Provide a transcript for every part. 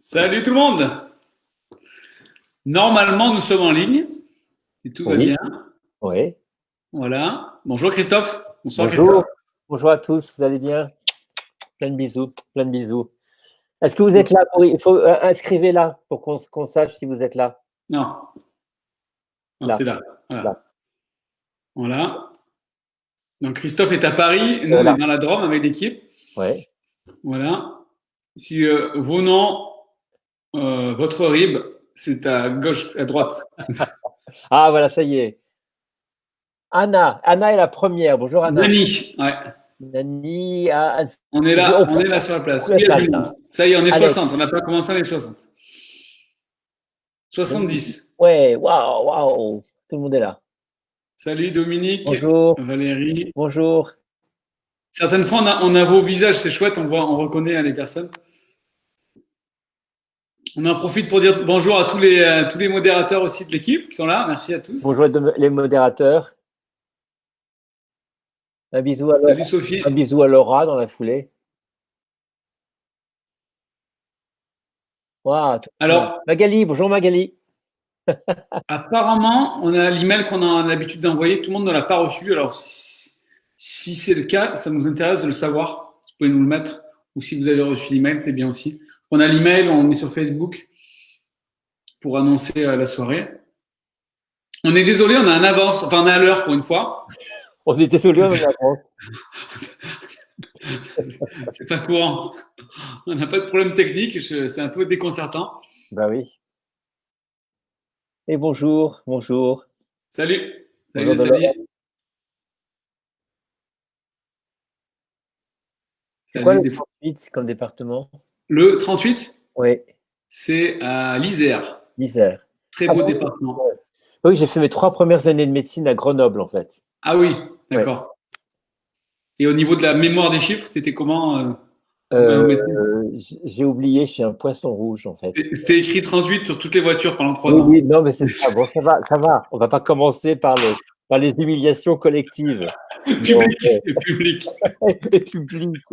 Salut tout le monde! Normalement, nous sommes en ligne, si tout va Oui, bien. oui. Voilà. Bonjour Christophe. Bonsoir Christophe. Bonjour, bonjour à tous, vous allez bien? Plein de bisous, plein de bisous. Est-ce que vous êtes Donc, là pour il faut, inscrivez là pour qu'on sache si vous êtes là. non, non, c'est Là, là. Voilà. là, Voilà. Donc Christophe est à Paris, nous on est voilà, dans la Drôme avec l'équipe. ouais. Voilà. Si vos noms, votre RIB, c'est à gauche, à droite. Ah voilà, ça y est. Anna est la première. Bonjour Anna. Nani, ouais. Nani, On est là sur la place. ouvre Oui, la il y a salle du monde. là. Ça y est, on est Alex, 60. On n'a pas commencé, on est 60. Dominique. 70. Ouais, waouh, waouh, tout le monde est là. Salut Dominique, Bonjour, Valérie. bonjour. Certaines fois, on a vos visages, c'est chouette, on reconnaît les personnes. On en profite pour dire bonjour à tous les modérateurs aussi de l'équipe qui sont là. Merci à tous. Bonjour les modérateurs. Salut Sophie. Un bisou à Laura dans la foulée. Waouh, tout le monde. Alors, Magali, bonjour Magali. apparemment, on a l'email qu'on a l'habitude d'envoyer. Tout le monde ne l'a pas reçu. Alors, si c'est le cas, ça nous intéresse de le savoir. Vous pouvez nous le mettre. Ou si vous avez reçu l'email, c'est bien aussi. On a l'email, on met sur Facebook pour annoncer la soirée. On est désolé, on a un avance. Enfin, on est à l'heure pour une fois. On est désolé, on est en avance. C'est pas courant. On n'a pas de problème technique. C'est un peu déconcertant. Bah oui. Et bonjour, bonjour. Salut. Salut Bonjour de Nathalie. C'est quoi Salut. le 38 comme département? Le 38, Oui, c'est à l'Isère. l'Isère. Très Ah beau oui, département. ouais. Oui, j'ai fait mes 3 premières années de médecine à Grenoble, en fait. Ah oui, Ouais. d'accord. Et au niveau de la mémoire des chiffres, t'étais comment en médecine? J'ai oublié, je suis un poisson rouge, en fait. C'était écrit 38 sur toutes les voitures pendant 3 Oui, oui, ans. non, mais c'est ça. Bon, ça va, ça va. On va pas commencer par les humiliations collectives. Non, Public, public. et publiques.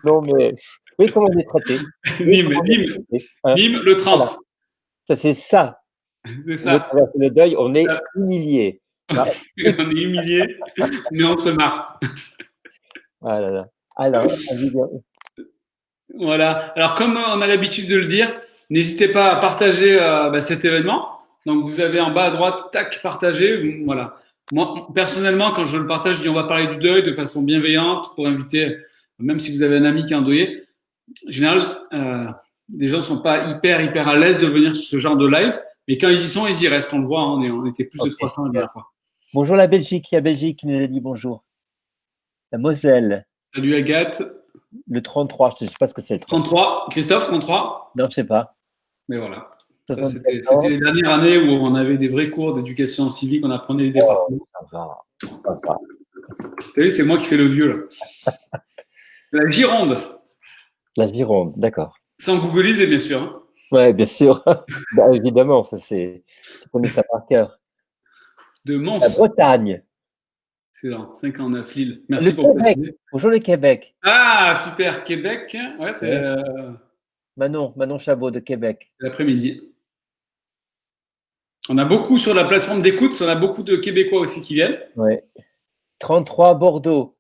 Non, mais oui, comment on est traité? Oui, Nîmes, comment on est Nîmes, traité, hein? Nîmes, le Voilà, 30. ça c'est ça. C'est On veut ça. traverser le deuil, on est humilié. Ah, On est humilié, mais on se marre. ah là là. Alors, Voilà. Alors, comme on a l'habitude de le dire, n'hésitez pas à partager cet événement. Donc, vous avez en bas à droite, tac, partager. Voilà. Moi, personnellement, quand je le partage, je dis on va parler du deuil de façon bienveillante pour inviter, même si vous avez un ami qui est endeuillé. En général, les gens sont pas hyper à l'aise de venir sur ce genre de live, mais quand ils y sont, ils y restent. On le voit, hein, on était plus de OK. 300 la dernière fois. Bonjour la Belgique, il y a Belgique qui nous a dit bonjour. La Moselle, Salut Agathe. le 33, je ne sais pas ce que c'est le 33. 33. Christophe, 33. Non, je ne sais pas. Mais voilà. Ça, c'était 74. les dernières années où on avait des vrais cours d'éducation civique, on apprenait les Oh, départements. ça va, ça va. T'as vu, c'est moi qui fais le vieux, là. La Gironde, La Gironde, d'accord. sans googliser, bien sûr. Hein. Ouais, bien sûr. Bah, évidemment, ça c'est tu connais ça par cœur. De La Mons, Bretagne, c'est dans 59 Lille. le Merci pour Québec. préciser. Bonjour le Québec. Ah, super. Québec, ouais, c'est Ouais. Manon Chabot de Québec. l'après-midi. On a beaucoup sur la plateforme d'écoute, on a beaucoup de Québécois aussi qui viennent. Ouais. 33 Bordeaux.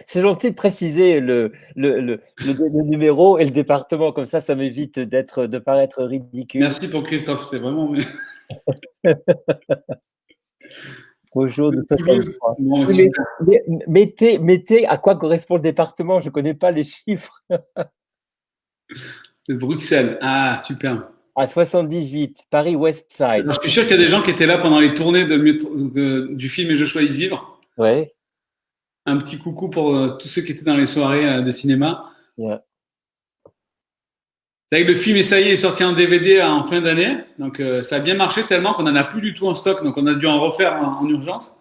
C'est gentil de préciser le numéro et le département, comme ça m'évite de paraître ridicule. Merci pour Christophe, c'est vraiment Bonjour de Toulouse. 63. Bon, Oui, super. mettez à quoi correspond le département, je ne connais pas les chiffres. De Bruxelles. Ah, super. À 78, Paris West Side. Alors, je suis sûr qu'il y a des gens qui étaient là pendant les tournées du film Et je choisis de vivre. Ouais. Un petit coucou pour tous ceux qui étaient dans les soirées de cinéma. Yeah. C'est vrai que le film, et ça y est sorti en DVD en fin d'année. Donc, ça a bien marché tellement qu'on n'en a plus du tout en stock. Donc, on a dû en refaire en urgence.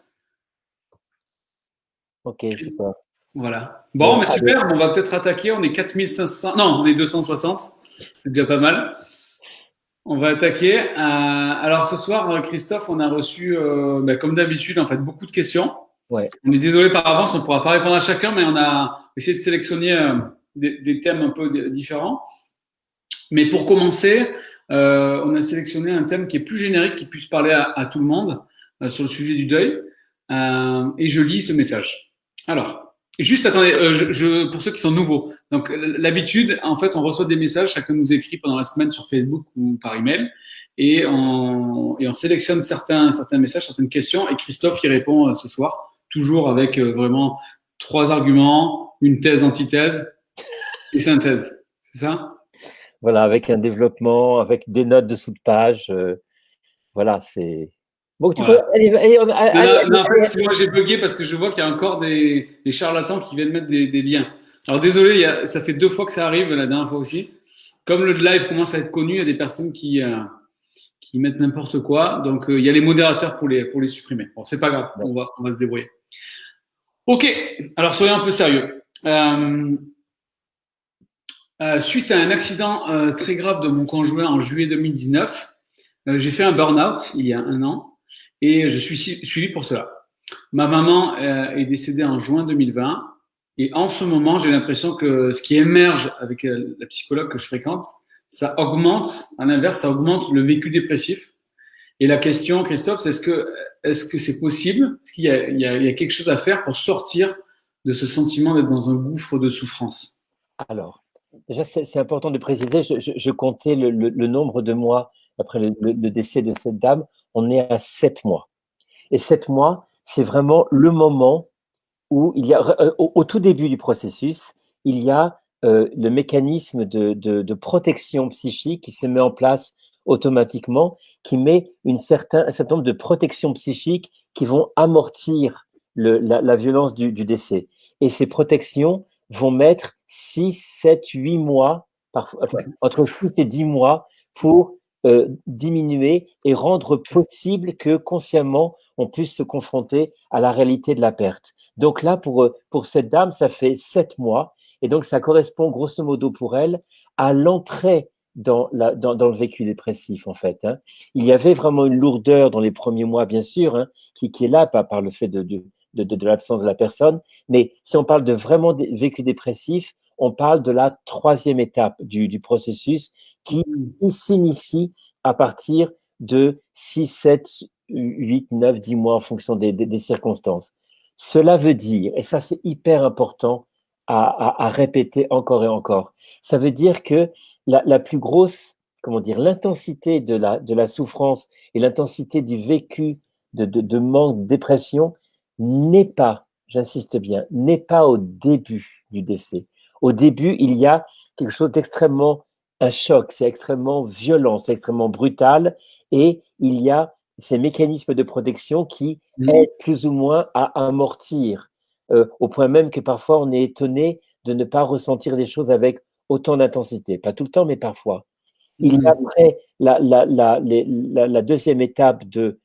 Ok, super. Voilà. Bon, mais Allez. super. On va peut-être attaquer. On est 4500. Non, on est 260. C'est déjà pas mal. On va attaquer. Alors, ce soir, Christophe, on a reçu, comme d'habitude, en fait, beaucoup de questions. Ouais. On est désolé par avance, on ne pourra pas répondre à chacun, mais on a essayé de sélectionner des thèmes un peu différents. Mais pour commencer, on a sélectionné un thème qui est plus générique, qui puisse parler à tout le monde sur le sujet du deuil. Et je lis ce message. Alors, juste attendez, pour ceux qui sont nouveaux. Donc, l'habitude, en fait, on reçoit des messages, chacun nous écrit pendant la semaine sur Facebook ou par email, et on sélectionne certains messages, certaines questions, et Christophe y répond ce soir, toujours avec vraiment 3 arguments, une thèse, antithèse et synthèse. C'est ça? Voilà, avec un développement, avec des notes dessous de page. Voilà, c'est. Bon, tu peux. Voilà. Allez, Mais allez, là, en fait, allez. excuse-moi, j'ai bugué parce que je vois qu'il y a encore des charlatans qui viennent mettre des liens. Alors désolé, ça fait 2 fois que ça arrive, la dernière fois aussi. Comme le live commence à être connu, il y a des personnes qui mettent n'importe quoi. Donc il y a les modérateurs pour les supprimer. Bon, c'est pas grave, on va se débrouiller. Ok, alors soyons un peu sérieux. Suite à un accident très grave de mon conjoint en juillet 2019, j'ai fait un burn-out il y a 1 an et je suis suivi pour cela. Ma maman est décédée en juin 2020 et en ce moment, j'ai l'impression que ce qui émerge avec la psychologue que je fréquente, ça augmente, à l'inverse, ça augmente le vécu dépressif. Et la question, Christophe, c'est est-ce que c'est possible? Est-ce qu'il y a quelque chose à faire pour sortir de ce sentiment d'être dans un gouffre de souffrance? Alors, déjà, c'est important de préciser, je comptais le nombre de mois après le décès de cette dame, on est à 7 mois. Et 7 mois, c'est vraiment le moment où il y a, au tout début du processus, il y a le mécanisme de protection psychique qui se met en place automatiquement, qui met un certain nombre de protections psychiques qui vont amortir la violence du décès. Et ces protections vont mettre 6, 7, 8 mois, parfois, enfin, entre 6 et 10 mois pour diminuer et rendre possible que consciemment on puisse se confronter à la réalité de la perte. Donc là, pour cette dame, ça fait 7 mois. Et donc, ça correspond grosso modo pour elle à l'entrée dans le vécu dépressif, en fait. Hein. Il y avait vraiment une lourdeur dans les premiers mois, bien sûr, hein, qui est là par le fait de l'absence de la personne. Mais si on parle de vraiment vécu dépressif, on parle de la 3e étape du processus qui s'initie à partir de 6, 7, 8, 9, 10 mois en fonction des circonstances. Cela veut dire, et ça c'est hyper important à répéter encore et encore, ça veut dire que la plus grosse, comment dire, l'intensité de la souffrance et l'intensité du vécu de manque, de dépression n'est pas, j'insiste bien, n'est pas au début du décès. Au début, il y a quelque chose d'extrêmement, un choc, c'est extrêmement violent, c'est extrêmement brutal, et il y a ces mécanismes de protection qui aident plus ou moins à amortir, au point même que parfois on est étonné de ne pas ressentir les choses avec autant d'intensité. Pas tout le temps, mais parfois. Il y a après la 2e étape de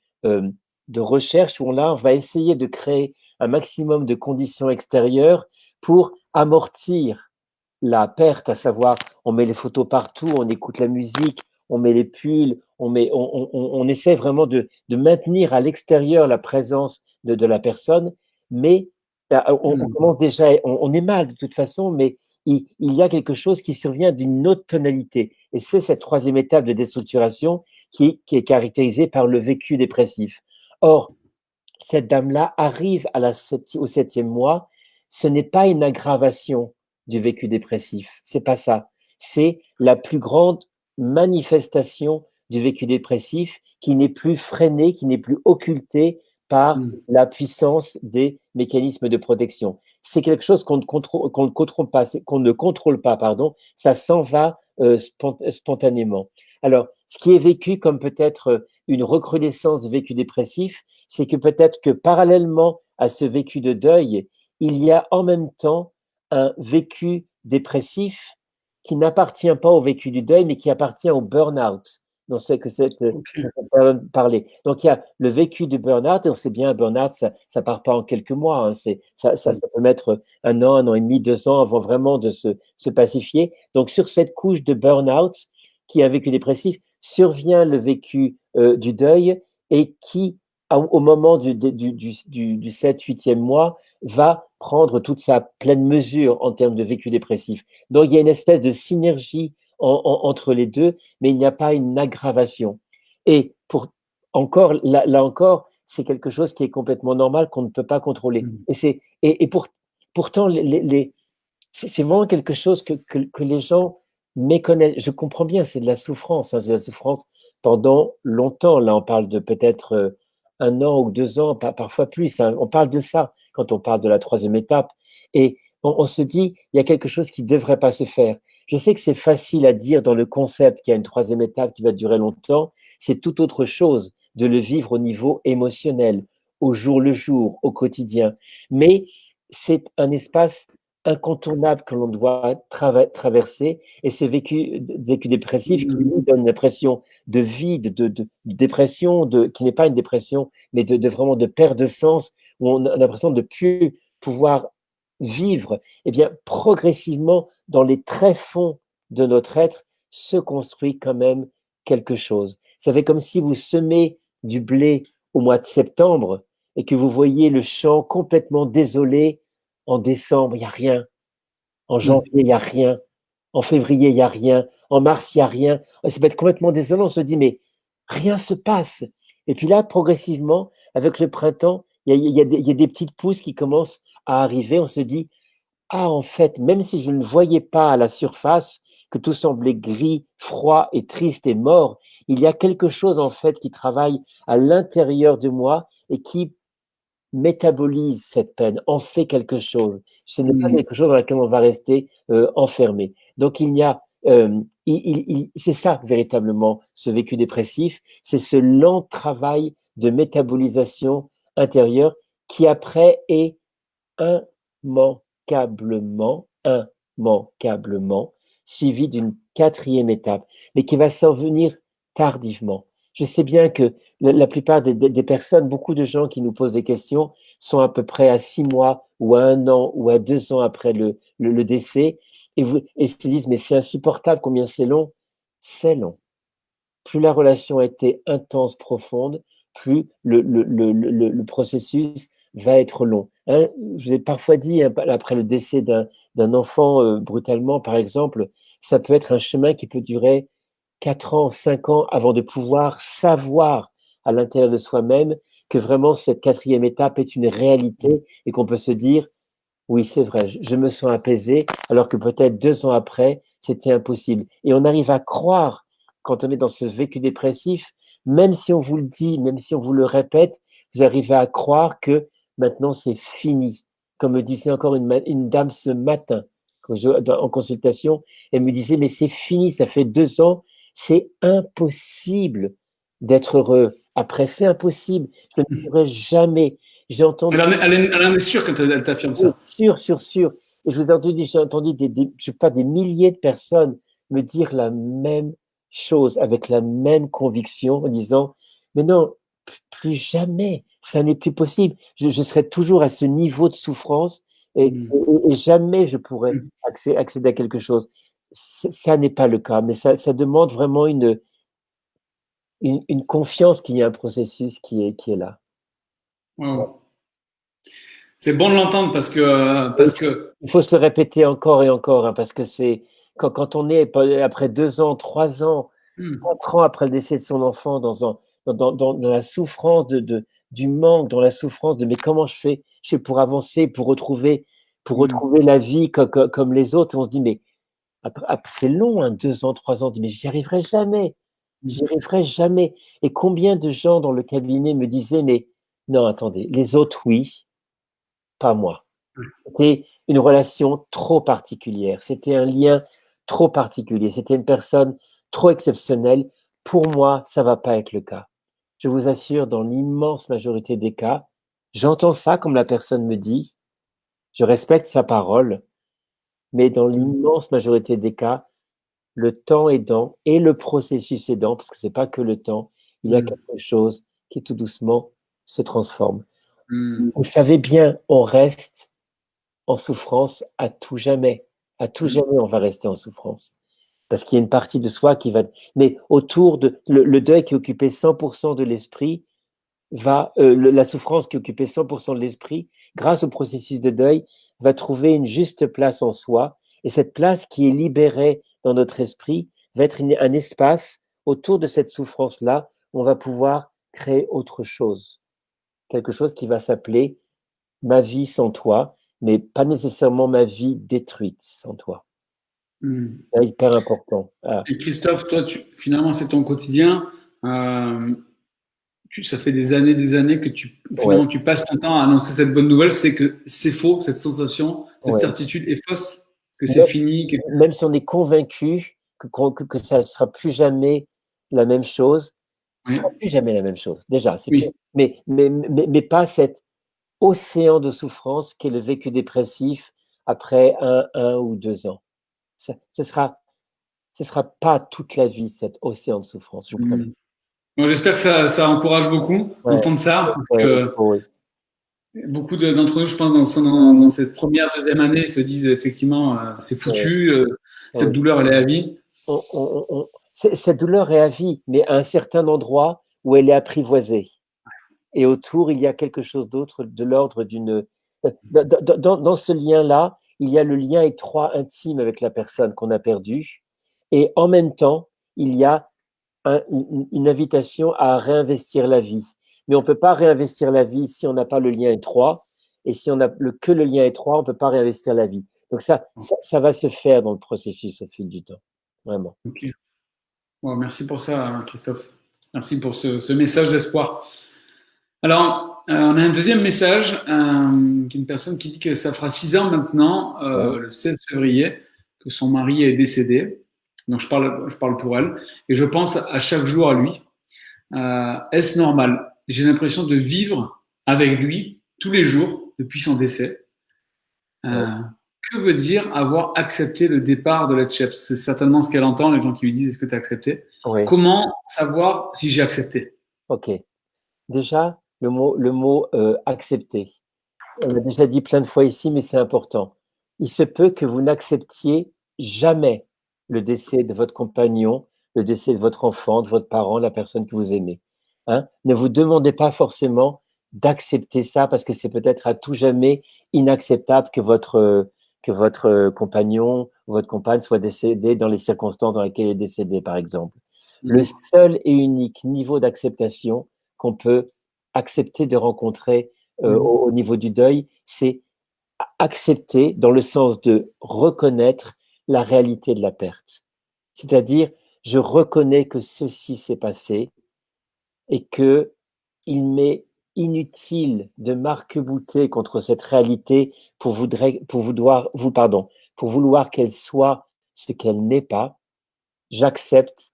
recherche où là, on va essayer de créer un maximum de conditions extérieures pour amortir la perte, à savoir, on met les photos partout, on écoute la musique, on met les pulls, on essaie vraiment de maintenir à l'extérieur la présence de la personne, mais on commence déjà, on est mal de toute façon, mais il y a quelque chose qui survient d'une autre tonalité. Et c'est cette 3e étape de déstructuration qui est caractérisée par le vécu dépressif. Or, cette dame-là arrive au 7e mois, ce n'est pas une aggravation du vécu dépressif, c'est pas ça. C'est la plus grande manifestation du vécu dépressif qui n'est plus freinée, qui n'est plus occultée par la puissance des mécanismes de protection. C'est quelque chose qu'on ne contrôle pas, pardon, ça s'en va spontanément. Alors, ce qui est vécu comme peut-être une recrudescence de vécu dépressif, c'est que peut-être que parallèlement à ce vécu de deuil, il y a en même temps un vécu dépressif qui n'appartient pas au vécu du deuil, mais qui appartient au burn-out, dont c'est que cette personne parlait. Donc, il y a le vécu du burn-out, et on sait bien, un burn-out, ça ne part pas en quelques mois, hein, ça peut mettre 1 an et demi, 2 ans avant vraiment de se pacifier. Donc, sur cette couche de burn-out, qui est un vécu dépressif, survient le vécu du deuil, et qui, au moment du 7, 8e mois, va prendre toute sa pleine mesure en termes de vécu dépressif. Donc, il y a une espèce de synergie entre les deux, mais il n'y a pas une aggravation. Et là encore, c'est quelque chose qui est complètement normal, qu'on ne peut pas contrôler. Mm. Pourtant, c'est vraiment quelque chose que les gens méconnaissent. Je comprends bien, c'est de la souffrance, hein, c'est de la souffrance pendant longtemps. Là, on parle de peut-être 1 an ou 2 ans, parfois plus, hein. On parle de ça quand on parle de la troisième étape. Et on se dit, il y a quelque chose qui ne devrait pas se faire. Je sais que c'est facile à dire dans le concept qu'il y a une troisième étape qui va durer longtemps. C'est tout autre chose de le vivre au niveau émotionnel, au jour le jour, au quotidien. Mais c'est un espace incontournable que l'on doit traverser. Et ce vécu dépressif qui nous donne l'impression de vide, de dépression, qui n'est pas une dépression, mais vraiment de perte de sens, où on a l'impression de ne plus pouvoir vivre, eh bien, progressivement, dans les tréfonds de notre être, se construit quand même quelque chose. Ça fait comme si vous semez du blé au mois de septembre et que vous voyez le champ complètement désolé en décembre, il n'y a rien. En Mm. janvier, il n'y a rien. En février, il n'y a rien. En mars, il n'y a rien. Ça peut être complètement désolant. On se dit, mais rien se passe. Et puis là, progressivement, avec le printemps, il y a des petites pousses qui commencent à arriver. On se dit, ah, en fait, même si je ne voyais pas à la surface que tout semblait gris, froid et triste et mort, il y a quelque chose, en fait, qui travaille à l'intérieur de moi et qui métabolise cette peine, en fait quelque chose. Ce n'est pas Mm. quelque chose dans lequel on va rester enfermé. Donc il y a, c'est ça véritablement ce vécu dépressif, c'est ce lent travail de métabolisation intérieure qui après est immanquablement suivi d'une quatrième étape, mais qui va survenir tardivement. Je sais bien que la plupart des personnes, beaucoup de gens qui nous posent des questions sont à peu près à 6 mois ou à 1 an ou à 2 ans après le décès et se disent, mais c'est insupportable, combien c'est long? C'est long. Plus la relation a été intense, profonde, plus le processus va être long. Hein, je vous ai parfois dit, hein, après le décès d'un enfant brutalement, par exemple, ça peut être un chemin qui peut durer 4 ans, 5 ans avant de pouvoir savoir à l'intérieur de soi-même que vraiment cette quatrième étape est une réalité et qu'on peut se dire, oui, c'est vrai, je me sens apaisé, alors que peut-être 2 ans après, c'était impossible. Et on arrive à croire, quand on est dans ce vécu dépressif, même si on vous le dit, même si on vous le répète, vous arrivez à croire que maintenant c'est fini. Comme me disait encore une dame ce matin, en consultation, elle me disait, mais c'est fini, ça fait 2 ans, c'est impossible d'être heureux. Après, c'est impossible, je ne pourrai jamais. J'ai entendu Elle en est sûre quand elle t'affirme oui, ça. sûr. Et je vous ai entendu, j'ai entendu je sais pas, des milliers de personnes me dire la même chose avec la même conviction en disant, mais non, plus jamais, ça n'est plus possible. Je serai toujours à ce niveau de souffrance Mm. et jamais je pourrai Mm. accéder à quelque chose. Ça n'est pas le cas, mais ça demande vraiment une confiance qu'il y a un processus qui est là. Wow. C'est bon de l'entendre Et parce que il faut se le répéter encore et encore, hein, parce que c'est quand on est après 2 ans, 3 ans, mm, 4 ans après le décès de son enfant, dans la souffrance du manque, dans la souffrance de mais comment je fais pour avancer, pour mm, retrouver la vie comme les autres. Et on se dit, mais c'est long, hein, 2 ans, 3 ans, on dit, mais mm, j'y arriverai jamais. Et combien de gens dans le cabinet me disaient, mais non, attendez, les autres, oui, pas moi. C'était une relation trop particulière, c'était un lien trop particulier, c'était une personne trop exceptionnelle. Pour moi, ça ne va pas être le cas. Je vous assure, dans l'immense majorité des cas, j'entends ça comme la personne me dit, je respecte sa parole, mais dans mm, l'immense majorité des cas, le temps aidant et le processus aidant, parce que ce n'est pas que le temps, il y a mm, quelque chose qui tout doucement se transforme. mm, Vous savez bien, on reste en souffrance à tout jamais. À tout mm, jamais, on va rester en souffrance. Parce qu'il y a une partie de soi qui va. Mais autour de. Le deuil qui occupait 100% de l'esprit la souffrance qui occupait 100% de l'esprit, grâce au processus de deuil, va trouver une juste place en soi. Et cette place qui est libérée dans notre esprit, va être un espace autour de cette souffrance-là, où on va pouvoir créer autre chose. Quelque chose qui va s'appeler ma vie sans toi, mais pas nécessairement ma vie détruite sans toi. Hmm. C'est hyper important. Ah, Et Christophe, toi, finalement, c'est ton quotidien. Euh, ça fait des années que ouais, finalement, tu passes ton temps à annoncer cette bonne nouvelle. C'est que c'est faux, cette sensation, cette ouais. certitude est fausse, que c'est Même, fini. même si on est convaincu que ça ne sera plus jamais la même chose, ce Oui, sera plus jamais la même chose. Déjà, c'est plus, oui, mais pas cet océan de souffrance qu'est le vécu dépressif après un ou 2 ans. Ça, ce sera pas toute la vie, cet océan de souffrance, je vous promets. hmm. Bon, j'espère que ça encourage beaucoup Ouais, d'entendre ça, parce ouais, que oui, beaucoup d'entre nous, je pense, dans cette première, deuxième année, se disent effectivement, c'est oui, foutu, cette oui. douleur, elle est à vie. Cette douleur est à vie, mais à un certain endroit où elle est apprivoisée. Et autour, il y a quelque chose d'autre de l'ordre d'une. Dans ce lien-là, il y a le lien étroit, intime avec la personne qu'on a perdue. Et en même temps, il y a une invitation à réinvestir la vie. Mais on ne peut pas réinvestir la vie si on n'a pas le lien étroit. Et si on n'a que le lien étroit, on ne peut pas réinvestir la vie. Donc ça va se faire dans le processus au fil du temps. Vraiment. Ok. Bon, merci pour ça, Christophe. Merci pour ce message d'espoir. Alors, on a un deuxième message, qui est une personne qui dit que ça fera 6 ans maintenant, Ouais. le 16 février, que son mari est décédé. Donc, je parle pour elle. Et je pense à chaque jour à lui. Est-ce normal? J'ai l'impression de vivre avec lui tous les jours depuis son décès. Ouais. Euh, que veut dire avoir accepté le départ de la Tchèps? C'est certainement ce qu'elle entend, les gens qui lui disent est-ce que tu as accepté? Ouais. Comment savoir si j'ai accepté? Ok. Déjà, le mot accepter. On l'a déjà dit plein de fois ici, mais c'est important. Il se peut que vous n'acceptiez jamais le décès de votre compagnon, le décès de votre enfant, de votre parent, la personne que vous aimez. Hein? Ne vous demandez pas forcément d'accepter ça parce que c'est peut-être à tout jamais inacceptable que votre compagnon ou votre compagne soit décédé dans les circonstances dans lesquelles il est décédé, par exemple. Le Mhm. seul et unique niveau d'acceptation qu'on peut accepter de rencontrer Mhm. au niveau du deuil, c'est accepter dans le sens de reconnaître la réalité de la perte. C'est-à-dire, je reconnais que ceci s'est passé et que il m'est inutile de m'arc-bouter contre cette réalité pour vouloir qu'elle soit ce qu'elle n'est pas. J'accepte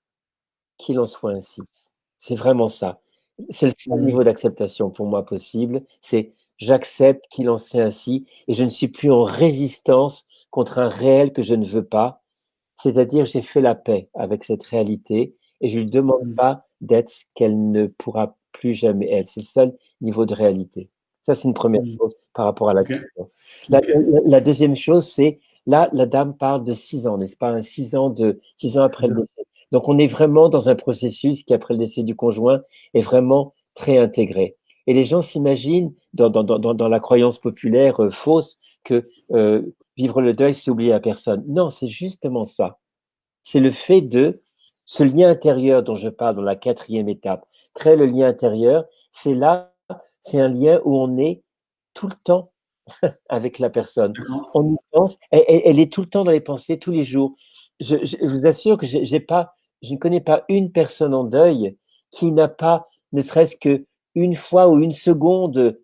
qu'il en soit ainsi. C'est vraiment ça. C'est le seul Mhm. niveau d'acceptation pour moi possible, c'est j'accepte qu'il en soit ainsi et je ne suis plus en résistance contre un réel que je ne veux pas. C'est-à-dire, j'ai fait la paix avec cette réalité et je ne lui demande Mhm. pas d'être ce qu'elle ne pourra plus jamais être. C'est le seul niveau de réalité. Ça, c'est une première Mhm. chose par rapport à la Ok, question. La, ok. la deuxième chose, c'est là, la dame parle de 6 ans, n'est-ce pas? 6 ans C'est après le ça. décès. Donc, on est vraiment dans un processus qui, après le décès du conjoint, est vraiment très intégré. Et les gens s'imaginent, dans la croyance populaire fausse, que vivre le deuil, c'est oublier la personne. Non, c'est justement ça. C'est le fait de ce lien intérieur dont je parle dans la quatrième étape. Créer le lien intérieur, c'est là, c'est un lien où on est tout le temps avec la personne. D'accord. On y pense, elle est tout le temps dans les pensées, tous les jours. Je vous assure que je ne connais pas une personne en deuil qui n'a pas, ne serait-ce que une fois ou une seconde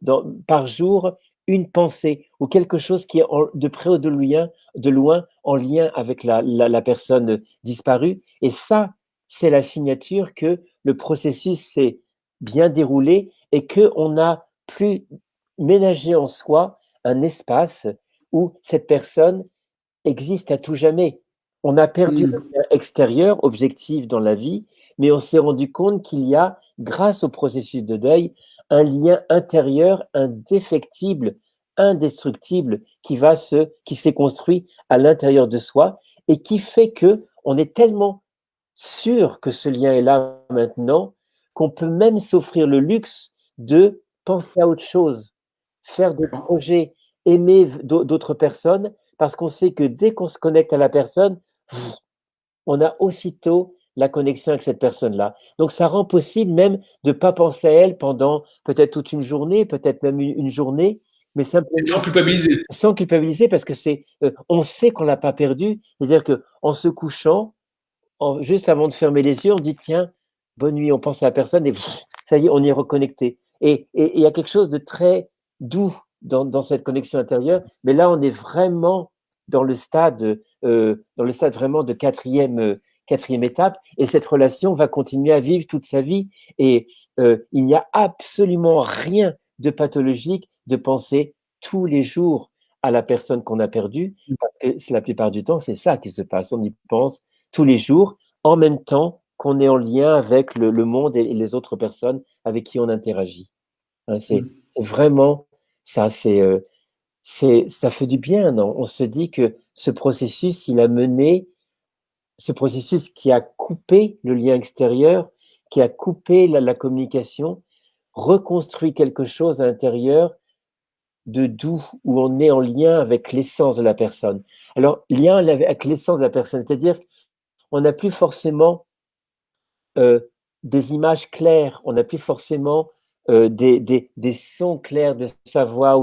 par jour, une pensée ou quelque chose qui est de près ou de loin en lien avec la personne disparue. Et ça, c'est la signature que le processus s'est bien déroulé et qu'on n'a plus ménagé en soi un espace où cette personne existe à tout jamais. On a perdu le Mhm. lien extérieur, objectif dans la vie, mais on s'est rendu compte qu'il y a, grâce au processus de deuil, un lien intérieur indéfectible, indestructible, qui s'est construit à l'intérieur de soi et qui fait que on est tellement sûr que ce lien est là maintenant qu'on peut même s'offrir le luxe de penser à autre chose, faire des D'accord. projets, aimer d'autres personnes, parce qu'on sait que dès qu'on se connecte à la personne, on a aussitôt la connexion avec cette personne-là. Donc, ça rend possible même de ne pas penser à elle pendant peut-être toute une journée, peut-être même une journée, mais Et sans simplement culpabiliser. sans culpabiliser parce que on sait qu'on l'a pas perdu. C'est-à-dire qu'en se couchant, juste avant de fermer les yeux, on dit tiens, bonne nuit, on pense à la personne et pff, ça y est, on y est reconnecté. Et il y a quelque chose de très doux dans cette connexion intérieure, mais là, on est vraiment dans le stade vraiment de quatrième étape, et cette relation va continuer à vivre toute sa vie. Et il n'y a absolument rien de pathologique de penser tous les jours à la personne qu'on a perdue, parce que la plupart du temps, c'est ça qui se passe. On y pense tous les jours, en même temps qu'on est en lien avec le monde et les autres personnes avec qui on interagit. Hein, c'est vraiment ça, ça fait du bien, non? On se dit que ce processus, il a mené, ce processus qui a coupé le lien extérieur, qui a coupé la communication, reconstruit quelque chose à l'intérieur de doux, où on est en lien avec l'essence de la personne. Alors, lien avec l'essence de la personne, c'est-à-dire on n'a plus forcément des images claires, on n'a plus forcément des sons clairs de sa voix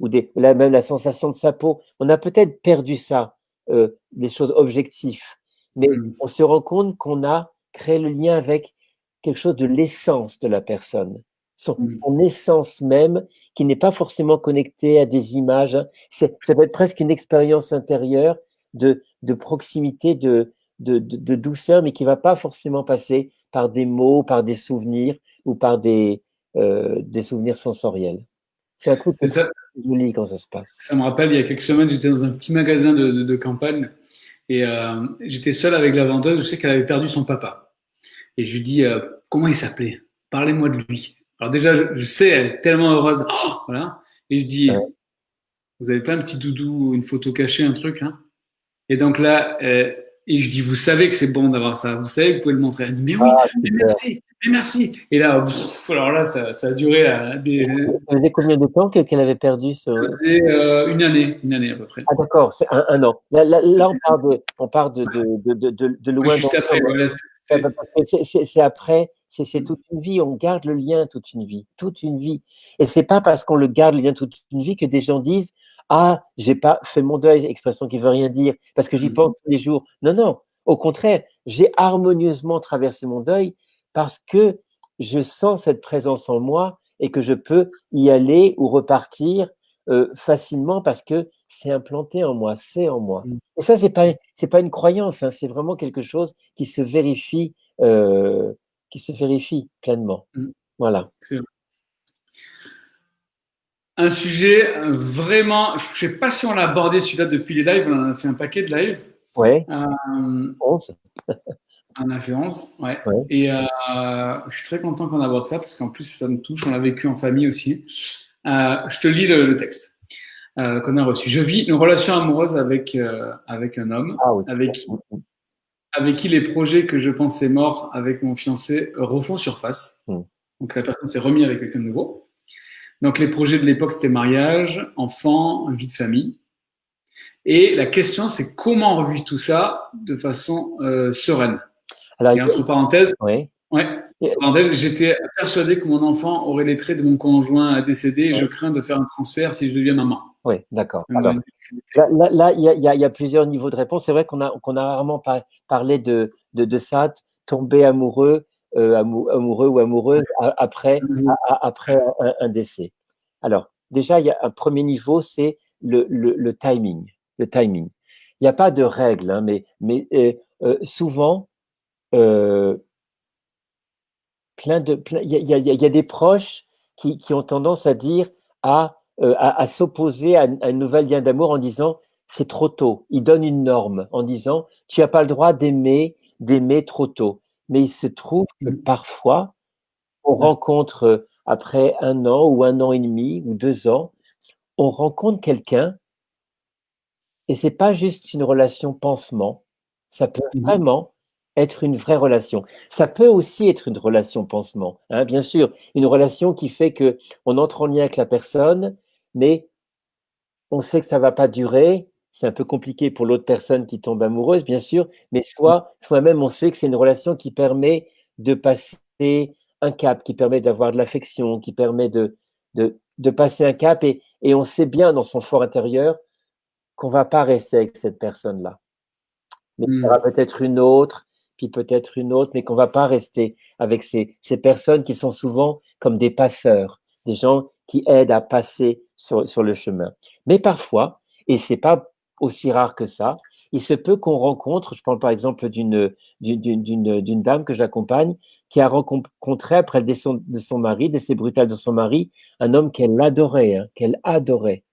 même la sensation de sa peau. On a peut-être perdu ça, des choses objectives, mais Mm. on se rend compte qu'on a créé le lien avec quelque chose de l'essence de la personne, Mm. son essence même, qui n'est pas forcément connectée à des images. Hein. Ça peut être presque une expérience intérieure de proximité, de douceur, mais qui ne va pas forcément passer par des mots, par des souvenirs ou par des souvenirs sensoriels. C'est un truc C'est ça. joli quand ça se passe. Ça me rappelle, il y a quelques semaines, j'étais dans un petit magasin de campagne et j'étais seul avec la vendeuse. Je sais qu'elle avait perdu son papa. Et je lui dis, comment il s'appelait? Parlez-moi de lui. Alors déjà, je sais, elle est tellement heureuse. Oh, voilà. Et je dis, Ouais. vous avez pas un petit doudou, une photo cachée, un truc là? Et donc là, et je dis, vous savez que c'est bon d'avoir ça. Vous savez, vous pouvez le montrer. Elle dit, mais oui, Ah, mais super. merci, mais merci. Et là, alors là, ça a duré Ça faisait combien de temps qu'elle avait perdu ce... ça faisait une année à peu près. Ah d'accord, c'est un an. Là, on part de Ouais, loin dans juste le après, temps. voilà, Ouais, parce que c'est après, c'est toute une vie. On garde le lien toute une vie, toute une vie. Et c'est pas parce qu'on le garde le lien toute une vie que des gens disent ah j'ai pas fait mon deuil, expression qui veut rien dire, parce que j'y pense tous les jours. Non, non. Au contraire, j'ai harmonieusement traversé mon deuil parce que je sens cette présence en moi et que je peux y aller ou repartir facilement parce que c'est implanté en moi, c'est en moi. Et ça, c'est pas une croyance, hein, c'est vraiment quelque chose euh, qui se vérifie pleinement. Voilà. c'est un sujet vraiment, je sais pas si on l'a abordé celui-là depuis les lives, on en a fait un paquet de lives. Ouais, Euh, 11. on a fait 11, ouais. Ouais. Et je suis très content qu'on aborde ça parce qu'en plus ça me touche, on l'a vécu en famille aussi. Je te lis le texte qu'on a reçu. Je vis une relation amoureuse avec un homme Ah oui, super. avec qui les projets que je pensais morts avec mon fiancé refont surface. Mm. Donc la personne s'est remise avec quelqu'un de nouveau. Donc les projets de l'époque, c'était mariage, enfant, vie de famille. Et la question, c'est comment revivre tout ça de façon sereine. Alors, Et entre parenthèses, ouais. ouais, j'étais persuadé que mon enfant aurait les traits de mon conjoint décédé et je crains de faire un transfert si je deviens maman. Oui, d'accord. Donc, Alors, là, il y a plusieurs niveaux de réponse. C'est vrai qu'on a rarement parlé de ça, tomber amoureux, amoureux ou amoureuse après un décès. Alors, déjà, il y a un premier niveau, c'est le timing. Le timing. Il n'y a pas de règle, hein, souvent, euh, il y a des proches qui ont tendance à dire à s'opposer à une nouvelle lien d'amour en disant c'est trop tôt. Ils donnent une norme en disant tu n'as pas le droit d'aimer trop tôt. Mais il se trouve que parfois, on rencontre après un an ou un an et demi ou 2 ans, on rencontre quelqu'un et c'est pas juste une relation pansement, ça peut vraiment être une vraie relation. Ça peut aussi être une relation pansement, hein, bien sûr, une relation qui fait qu'on entre en lien avec la personne, mais on sait que ça va pas durer, c'est un peu compliqué pour l'autre personne qui tombe amoureuse, bien sûr, mais soi-même, on sait que c'est une relation qui permet de passer un cap, qui permet d'avoir de l'affection, qui permet de passer un cap et on sait bien dans son fort intérieur qu'on va pas rester avec cette personne-là. Mais il y aura Hmm. peut-être une autre, puis peut-être une autre, mais qu'on va pas rester avec ces personnes qui sont souvent comme des passeurs, des gens qui aident à passer sur le chemin. Mais parfois, et c'est pas aussi rare que ça, il se peut qu'on rencontre, je parle par exemple d'une dame que j'accompagne, qui a rencontré après le décès de son mari, décès brutal de son mari, un homme qu'elle adorait, hein, qu'elle adorait.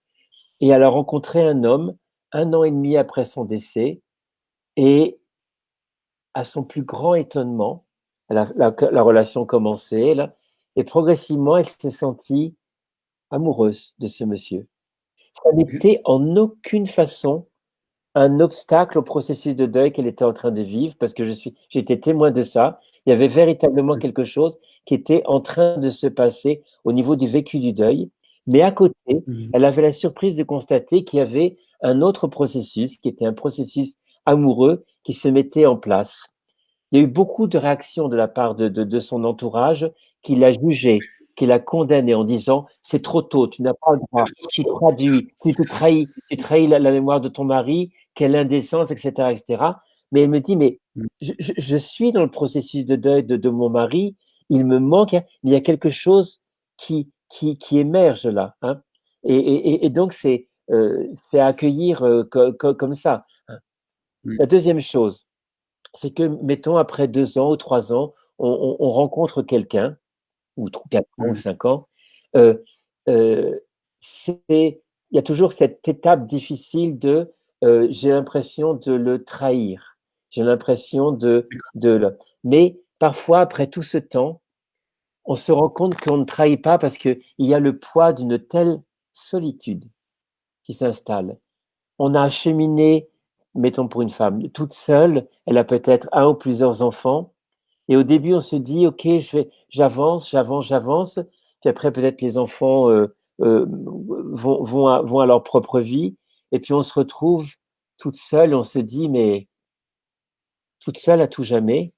Et elle a rencontré un homme 1 an et demi après son décès, et à son plus grand étonnement, la relation commençait là, et progressivement, elle s'est sentie amoureuse de ce monsieur. Ça Ok. n'était en aucune façon un obstacle au processus de deuil qu'elle était en train de vivre, parce que j'ai été témoin de ça. Il y avait véritablement quelque chose qui était en train de se passer au niveau du vécu du deuil. Mais à côté, Hmm. elle avait la surprise de constater qu'il y avait un autre processus, qui était un processus amoureux qui se mettait en place. Il y a eu beaucoup de réactions de la part de son entourage qui l'a jugé, qui l'a condamné en disant: «C'est trop tôt, tu n'as pas le C'est droit, trop tu chaud. traduis, tu trahis la mémoire de ton mari, quelle indécence» et cetera et cetera. Mais elle me dit: «Mais Hmm. je suis dans le processus de deuil de mon mari, il me manque, hein, mais il y a quelque chose qui émerge là, hein». Et donc c'est à accueillir, comme ça, hein. Hmm. La deuxième chose, c'est que, mettons, après 2 ans ou 3 ans, on rencontre quelqu'un, ou 4 ans ou Hmm. 5 ans, heu heu, il y a toujours cette étape difficile de, j'ai l'impression de le trahir. J'ai l'impression de le mais parfois, après tout ce temps, on se rend compte qu'on ne trahit pas parce qu'il y a le poids d'une telle solitude qui s'installe. On a cheminé, mettons pour une femme, toute seule, elle a peut-être un ou plusieurs enfants. Et au début, on se dit: «OK, j'avance, j'avance, j'avance». Puis après, peut-être les enfants, vont à leur propre vie. Et puis on se retrouve toute seule et on se dit: «Mais toute seule à tout jamais,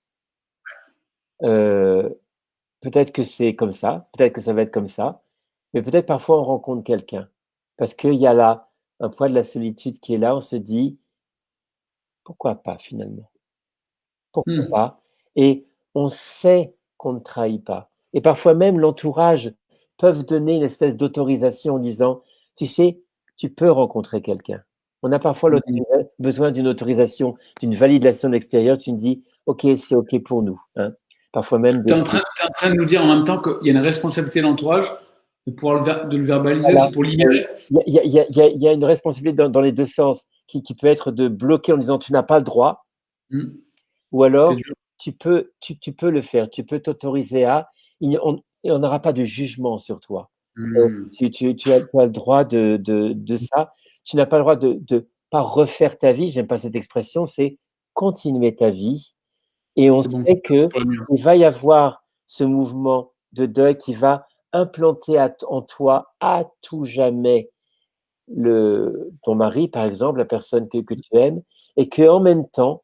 heu, peut-être que c'est comme ça, peut-être que ça va être comme ça». Mais peut-être parfois on rencontre quelqu'un. Parce qu'il y a là un poids de la solitude qui est là, on se dit: «Pourquoi pas finalement? Pourquoi Hmm. pas?» Et on sait qu'on ne trahit pas. Et parfois même l'entourage peuvent donner une espèce d'autorisation en disant: «Tu sais, tu peux rencontrer quelqu'un». On a parfois Hmm. besoin d'une autorisation, d'une validation de l'extérieur. Tu me dis: «OK, c'est OK pour nous», hein. Parfois même Tu es, de t'es en train de nous dire en même temps qu'il y a une responsabilité de l'entourage de pouvoir de le verbaliser, voilà, c'est pour libérer. il y a une responsabilité dans les 2 sens qui peut être de bloquer en disant: «Tu n'as pas le droit». Hmm. Ou C'est alors, dur. tu peux le faire, tu peux t'autoriser à, il on n'aura pas de jugement sur toi. Hmm. Tu as le droit de ça. Tu n'as pas le droit de pas refaire ta vie, j'aime pas cette expression, c'est continuer ta vie. Et on C'est bon, sait c'est qu'il pour la mieux. va y avoir ce mouvement de deuil qui va implanter en toi à tout jamais ton mari, par exemple, la personne que tu aimes, et qu'en même temps,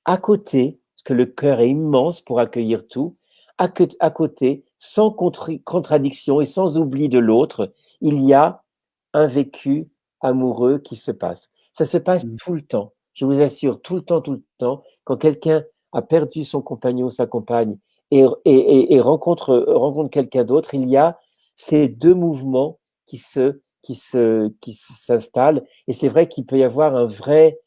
à côté, parce que le cœur est immense pour accueillir tout, à côté, sans contradiction et sans oubli de l'autre, il y a un vécu amoureux qui se passe. Ça se passe Hmm. tout le temps, je vous assure, tout le temps. Quand quelqu'un a perdu son compagnon ou sa compagne et rencontre quelqu'un d'autre, il y a ces 2 mouvements qui s'installent, et c'est vrai qu'il peut y avoir un vrai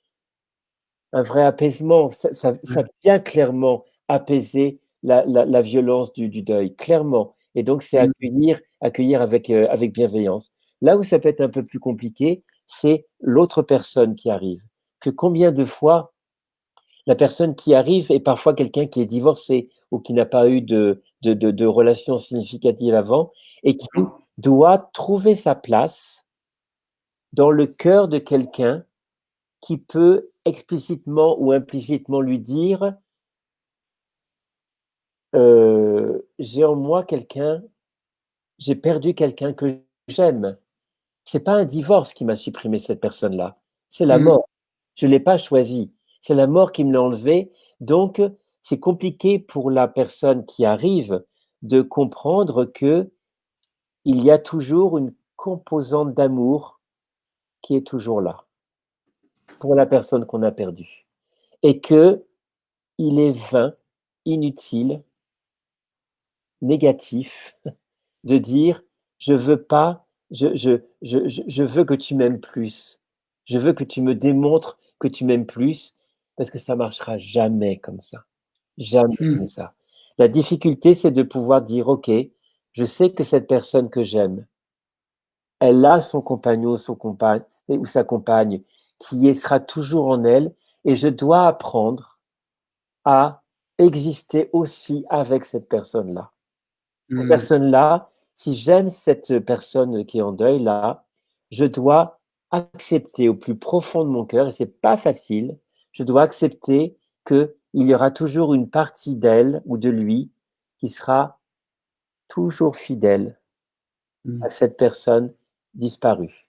apaisement. Ça Ouais. vient clairement apaiser la violence du deuil, clairement. Et donc c'est Hmm. accueillir avec bienveillance. Là où ça peut être un peu plus compliqué, c'est l'autre personne qui arrive. Que combien de fois la personne qui arrive est parfois quelqu'un qui est divorcé ou qui n'a pas eu de relations significatives avant, et qui doit trouver sa place dans le cœur de quelqu'un qui peut explicitement ou implicitement lui dire, «J'ai en moi quelqu'un, j'ai perdu quelqu'un que j'aime». C'est pas un divorce qui m'a supprimé cette personne-là. C'est la Mm. mort. Je ne l'ai pas choisi. C'est la mort qui me l'a enlevé. Donc, c'est compliqué pour la personne qui arrive de comprendre que il y a toujours une composante d'amour qui est toujours là pour la personne qu'on a perdue. Et que il est vain, inutile, négatif de dire je veux pas, je veux que tu m'aimes plus. Je veux que tu me démontres que tu m'aimes plus parce que ça marchera jamais comme ça. Jamais Mm. comme ça. La difficulté, c'est de pouvoir dire ok, je sais que cette personne que j'aime, elle a son compagnon, son compagne ou sa compagne sera toujours en elle et je dois apprendre à exister aussi avec cette personne-là. Cette Mm. personne-là, si j'aime cette personne qui est en deuil là, je dois accepter au plus profond de mon cœur, et c'est pas facile, je dois accepter qu'il y aura toujours une partie d'elle ou de lui qui sera toujours fidèle à Mm. cette personne disparue.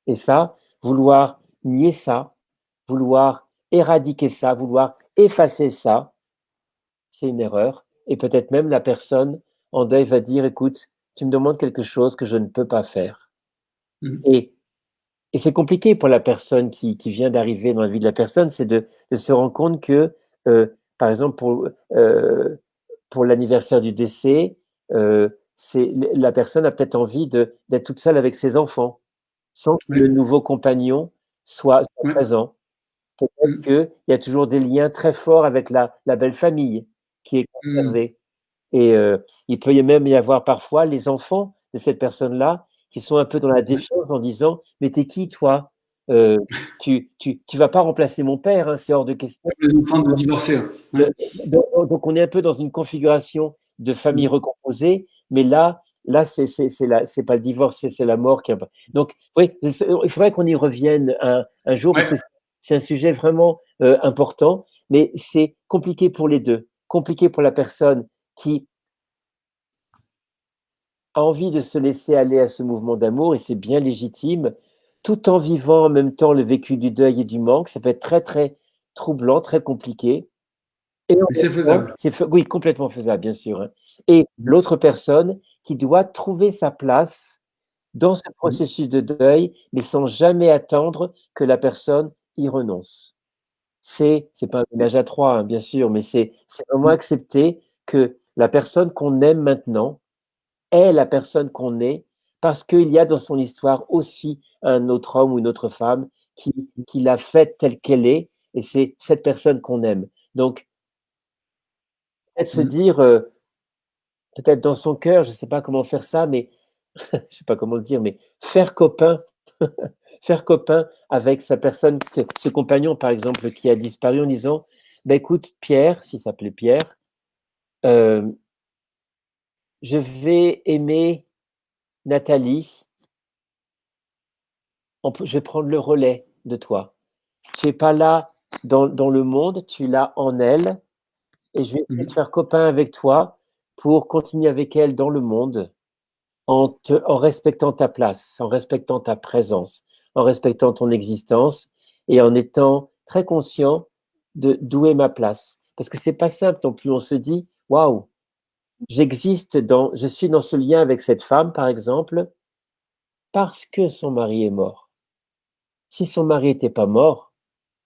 Et ça, vouloir nier ça, vouloir éradiquer ça, vouloir effacer ça, c'est une erreur. Et peut-être même la personne en deuil va dire, écoute, tu me demandes quelque chose que je ne peux pas faire. Mm. Et, et c'est compliqué pour la personne qui vient d'arriver dans la vie de la personne, c'est de se rendre compte que, par exemple, pour l'anniversaire du décès, la personne a peut-être envie d'être toute seule avec ses enfants, sans que le Ouais. nouveau compagnon soit Ouais. présent. Peut-être Mm. qu'il y a toujours des liens très forts avec la belle famille qui est Mm. conservée. Et il peut y même y avoir parfois les enfants de cette personne-là qui sont un peu dans la Ouais. défiance en disant: «Mais tu es qui toi? Heu, tu vas pas remplacer mon père, hein, c'est hors de question». Les enfants de divorcés. Ouais. Heu, donc on est un peu dans une configuration de famille Mm. recomposée, mais là c'est pas le divorce, c'est la mort qui est imp donc oui, il faudrait qu'on y revienne un jour parce Ouais. que c'est un sujet vraiment, important, mais c'est compliqué pour les 2. Compliqué pour la personne qui a envie de se laisser aller à ce mouvement d'amour et c'est bien légitime, tout en vivant en même temps le vécu du deuil et du manque. Ça peut être très, très troublant, très compliqué. Et en Mais même c'est temps, faisable. oui, complètement faisable, bien sûr, hein. Et Mm. l'autre personne qui doit trouver sa place dans ce Mm. processus de deuil, mais sans jamais attendre que la personne y renonce. C'est pas un ménage à 3, hein, bien sûr, mais c'est vraiment Mm. accepter que la personne qu'on aime maintenant est la personne qu'on est, parce qu'il y a dans son histoire aussi un autre homme ou une autre femme qui l'a faite telle qu'elle est et c'est cette personne qu'on aime. Donc peut-être se Mm. dire, peut-être dans son cœur, je ne sais pas comment faire ça, mais je ne sais pas comment le dire, mais faire copain, faire copain avec sa personne, ce compagnon par exemple qui a disparu en disant, bah, écoute Pierre, s'il s'appelait Pierre, euh, je vais aimer Nathalie, je vais prendre le relais de toi. Tu n'es pas là dans le monde, tu es là en elle, et je vais essayer de Mm. faire copain avec toi pour continuer avec elle dans le monde en respectant ta place, en respectant ta présence, en respectant ton existence et en étant très conscient de d'où est ma place. Parce que c'est pas simple non plus. On se dit, waouh, je suis dans ce lien avec cette femme, par exemple, parce que son mari est mort. Si son mari n'était pas mort,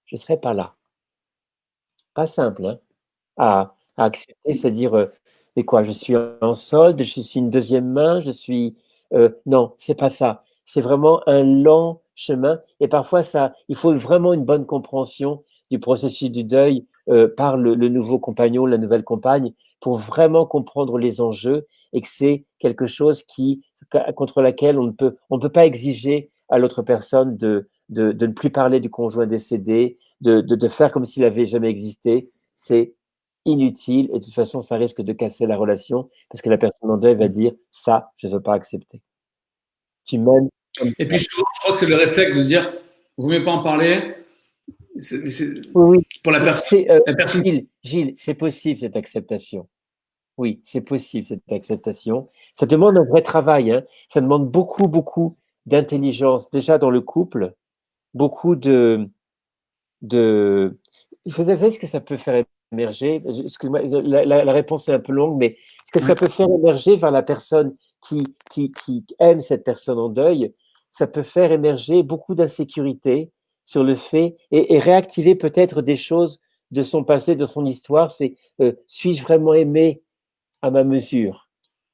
je ne serais pas là. Pas simple, hein, à accepter, c'est-à-dire, mais quoi, je suis en solde, je suis une deuxième main, non, c'est pas ça. C'est vraiment un lent chemin et parfois il faut vraiment une bonne compréhension du processus du deuil, par le nouveau compagnon, la nouvelle compagne, pour vraiment comprendre les enjeux et que c'est quelque chose contre laquelle on ne peut pas exiger à l'autre personne de ne plus parler du conjoint décédé, de faire comme s'il avait jamais existé. C'est inutile et de toute façon, ça risque de casser la relation parce que la personne en deuil va dire ça, je ne veux pas accepter. Tu m'aimes comme Et ça. puis souvent, je crois que c'est le réflexe de se dire, vous ne voulez pas en parler. C'est Oui, pour oui. la personne. Gilles, c'est possible cette acceptation. Oui, c'est possible cette acceptation. Ça demande un vrai travail, hein. Ça demande beaucoup, beaucoup d'intelligence déjà dans le couple beaucoup de... Vous savez ce que ça peut faire émerger? Excuse-moi, la réponse est un peu longue, mais ce que Ouais. ça peut faire émerger vers la personne qui aime cette personne en deuil, ça peut faire émerger beaucoup d'insécurité sur le fait et réactiver peut-être des choses de son passé, de son histoire. C'est suis-je vraiment aimé à ma mesure?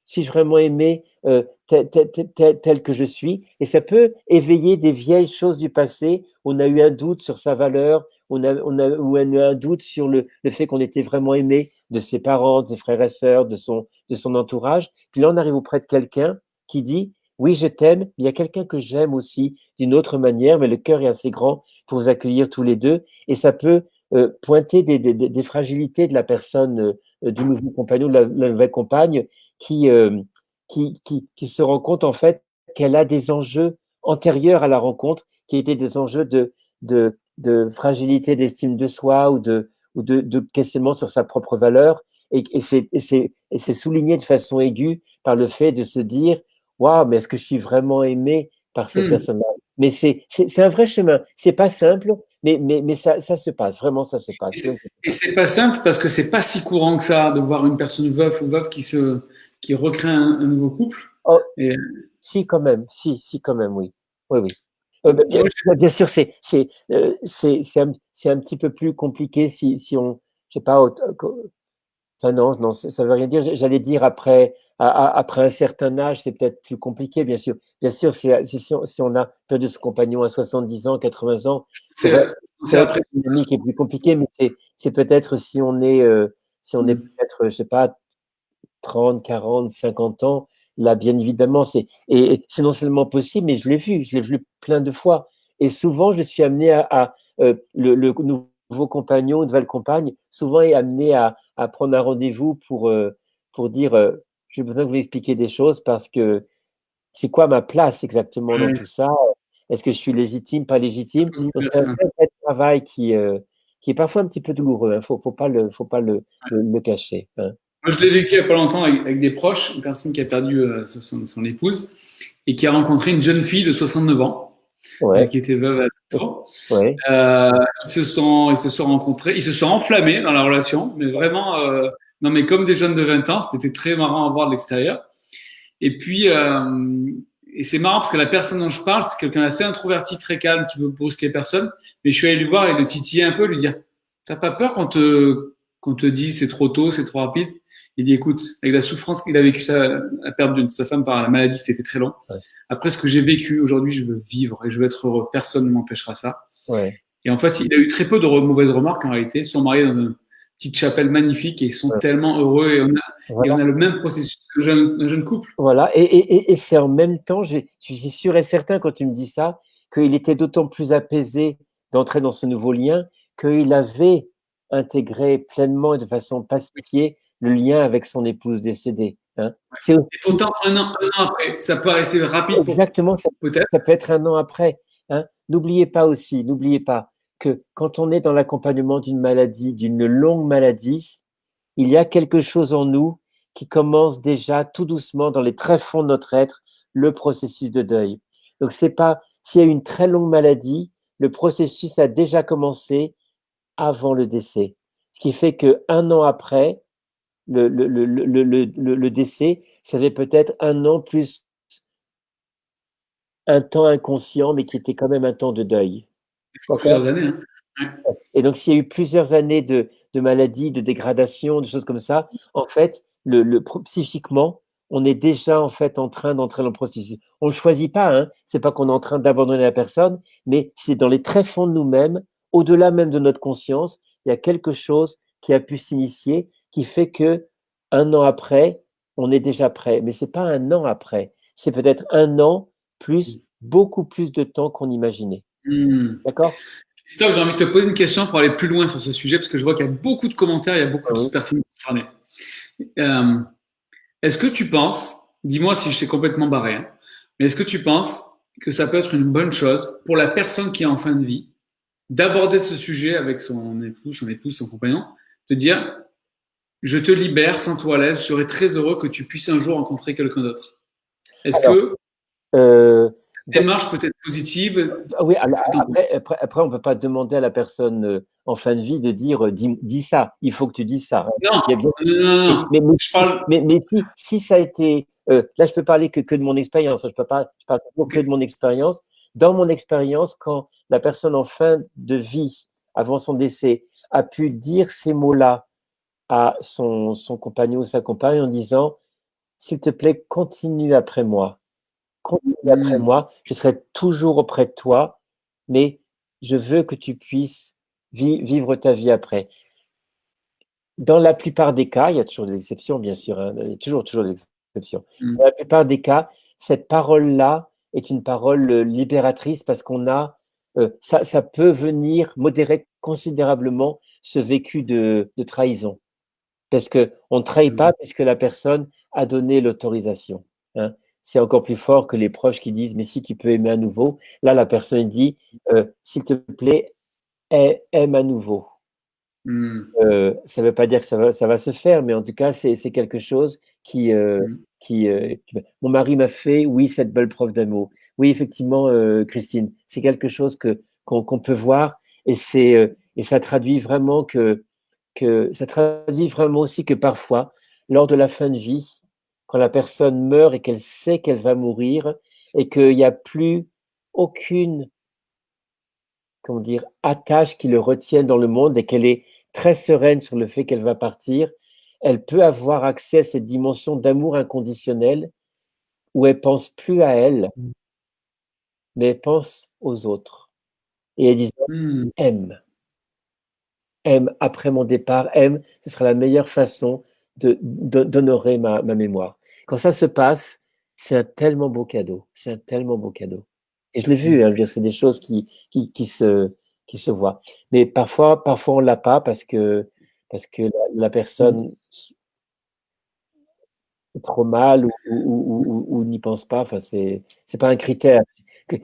Suis-je vraiment aimé tel que je suis? Et ça peut éveiller des vieilles choses du passé. On a eu un doute sur sa valeur, ou on a eu un doute sur le fait qu'on était vraiment aimé de ses parents, de ses frères et sœurs, de son entourage. Puis là, on arrive auprès de quelqu'un qui dit, oui, je t'aime, mais il y a quelqu'un que j'aime aussi d'une autre manière, mais le cœur est assez grand pour vous accueillir tous les deux. Et ça peut pointer des fragilités de la personne, du nouveau compagnon, de la nouvelle compagne, qui, euh, qui se rend compte en fait qu'elle a des enjeux antérieurs à la rencontre, qui étaient des enjeux de fragilité d'estime de soi ou de questionnement sur sa propre valeur. Et c'est souligné de façon aiguë par le fait de se dire, waouh, mais est-ce que je suis vraiment aimé par cette Hmm. personne-là? Mais c'est un vrai chemin. C'est pas simple, mais ça se passe. Vraiment, ça se passe. Et c'est pas simple parce que c'est pas si courant que ça de voir une personne veuf ou veuve qui recrée un nouveau couple. Oh, Et si, quand même. Si, quand même, oui. Oui, oui. Bien, moi, bien sûr, c'est un petit peu plus compliqué si on, je sais pas, enfin non, non, ça veut rien dire. J'allais dire après un certain âge, c'est peut-être plus compliqué, bien sûr. Bien sûr, si on a perdu ce compagnon à 70 ans, 80 ans, c'est vrai, c'est c'est vrai que après. la dynamique est plus compliquée, mais c'est peut-être si on est Hmm. peut-être, je sais pas, 30, 40, 50 ans, là, bien évidemment, et c'est non seulement possible, mais je l'ai vu plein de fois. Et souvent, je suis amené le nouveau compagnon, nouvelle compagne, souvent est amené à prendre un rendez-vous pour dire, j'ai besoin que vous m'expliquiez des choses parce que c'est quoi ma place exactement dans Ouais, tout ça? Est-ce que je suis légitime, pas légitime? un peu Donc, c'est un bouleversant. vrai travail qui est parfois un petit peu douloureux, hein. Faut pas le cacher, hein. Moi, je l'ai vécu il n'y a pas longtemps avec des proches, une personne qui a perdu son épouse et qui a rencontré une jeune fille de 69 ans Ouais, qui était veuve assez tôt. ouais. Euh, ils se sont rencontrés, ils se sont enflammés dans la relation, mais vraiment, non, mais comme des jeunes de 20 ans, c'était très marrant à voir de l'extérieur. Et puis, et c'est marrant parce que la personne dont je parle, c'est quelqu'un d'assez introverti, très calme, qui veut brusquer personne. Mais je suis allé lui voir et le titiller un peu, lui dire, t'as pas peur qu'on te dise c'est trop tôt, c'est trop rapide? Il dit, écoute, avec la souffrance qu'il a vécu, la perte de sa femme par la maladie, c'était très long. Ouais, Après ce que j'ai vécu, aujourd'hui, je veux vivre et je veux être heureux. Personne ne m'empêchera ça. ouais, Et en fait, il a eu très peu de mauvaises remarques en réalité. Ils sont mariés dans une petite chapelle magnifique et ils sont ouais. tellement heureux et on a Voilà, le même processus qu'un jeune couple. voilà. Et c'est en même temps, je suis sûr et certain quand tu me dis ça, qu'il était d'autant plus apaisé d'entrer dans ce nouveau lien qu'il avait intégré pleinement et de façon pacifiée le lien avec son épouse décédée, hein. C'est Et pourtant, un an après, ça paraissait rapide pour exactement ça. peut-être. Ça peut être un an après, hein. N'oubliez pas que quand on est dans l'accompagnement d'une maladie, d'une longue maladie, il y a quelque chose en nous qui commence déjà tout doucement dans les tréfonds de notre être, le processus de deuil. Donc c'est pas s'il y a une très longue maladie, le processus a déjà commencé avant le décès. Ce qui fait que un an après le décès, ça fait peut-être un an plus un temps inconscient, mais qui était quand même un temps de deuil. Il faut D'accord? plusieurs années. Hein. Ouais. Et donc, s'il y a eu plusieurs années de maladie, de dégradation, de choses comme ça, en fait, psychiquement, on est déjà en fait en train d'entrer dans le processus. On ne le choisit pas, hein. C'est pas qu'on est en train d'abandonner la personne, mais c'est dans les tréfonds de nous-mêmes, au-delà même de notre conscience, il y a quelque chose qui a pu s'initier, qui fait que un an après, on est déjà prêt. Mais c'est pas un an après, c'est peut-être un an plus beaucoup plus de temps qu'on imaginait. Hmm. D'accord? Christophe, j'ai envie de te poser une question pour aller plus loin sur ce sujet, parce que je vois qu'il y a beaucoup de commentaires, il y a Ah beaucoup de oui. personnes concernées. Euh, est-ce que tu penses, dis-moi si je suis complètement barré, hein, mais est-ce que tu penses que ça peut être une bonne chose pour la personne qui est en fin de vie d'aborder ce sujet avec son épouse, son compagnon, de dire, je te libère, sens-toi à l'aise, je serais très heureux que tu puisses un jour rencontrer quelqu'un d'autre. Est-ce Alors, que euh, démarche peut être positive. Oui, après, on ne peut pas demander à la personne en fin de vie de dire dis ça, il faut que tu dises ça. Non, Il y a bien- non, non, non. mais, mais, Je parle. mais si ça a été. Là, je peux parler que de mon expérience, je parle toujours que de mon expérience. Dans mon expérience, quand la personne en fin de vie, avant son décès, a pu dire ces mots-là à son compagnon ou sa compagne en disant s'il te plaît, continue après Hmm, moi, je serai toujours auprès de toi, mais je veux que tu puisses vivre ta vie après. Dans la plupart des cas, il y a toujours des exceptions, bien sûr, hein, il y a toujours des exceptions. hmm, Dans la plupart des cas, cette parole-là est une parole libératrice parce ça peut venir modérer considérablement ce vécu de trahison. Parce qu'on ne trahit hmm, pas puisque la personne a donné l'autorisation. Hein. C'est encore plus fort que les proches qui disent, mais si tu peux aimer à nouveau. Là, la personne dit, s'il te plaît, aime à nouveau. hmm, Ça ne veut pas dire que ça va se faire, mais en tout cas, c'est quelque chose hmm. Mon mari m'a fait, oui, cette belle preuve d'amour. Oui, effectivement, Christine, c'est quelque chose qu'on peut voir et ça traduit vraiment ça traduit vraiment aussi que parfois, lors de la fin de vie, quand la personne meurt et qu'elle sait qu'elle va mourir et qu'il n'y a plus aucune, comment dire, attache qui le retienne dans le monde et qu'elle est très sereine sur le fait qu'elle va partir, elle peut avoir accès à cette dimension d'amour inconditionnel où elle pense plus à elle, mais elle pense aux autres. Et elle dit Hmm. aime, aime après mon départ, aime, ce sera la meilleure façon d'honorer ma mémoire. Quand ça se passe, c'est un tellement beau cadeau, c'est un tellement beau cadeau. Et je l'ai vu, hein, je veux dire, c'est des choses qui se voient. Mais parfois on l'a pas parce que la Hmm. personne est trop mal ou n'y pense pas. Enfin, c'est pas un critère.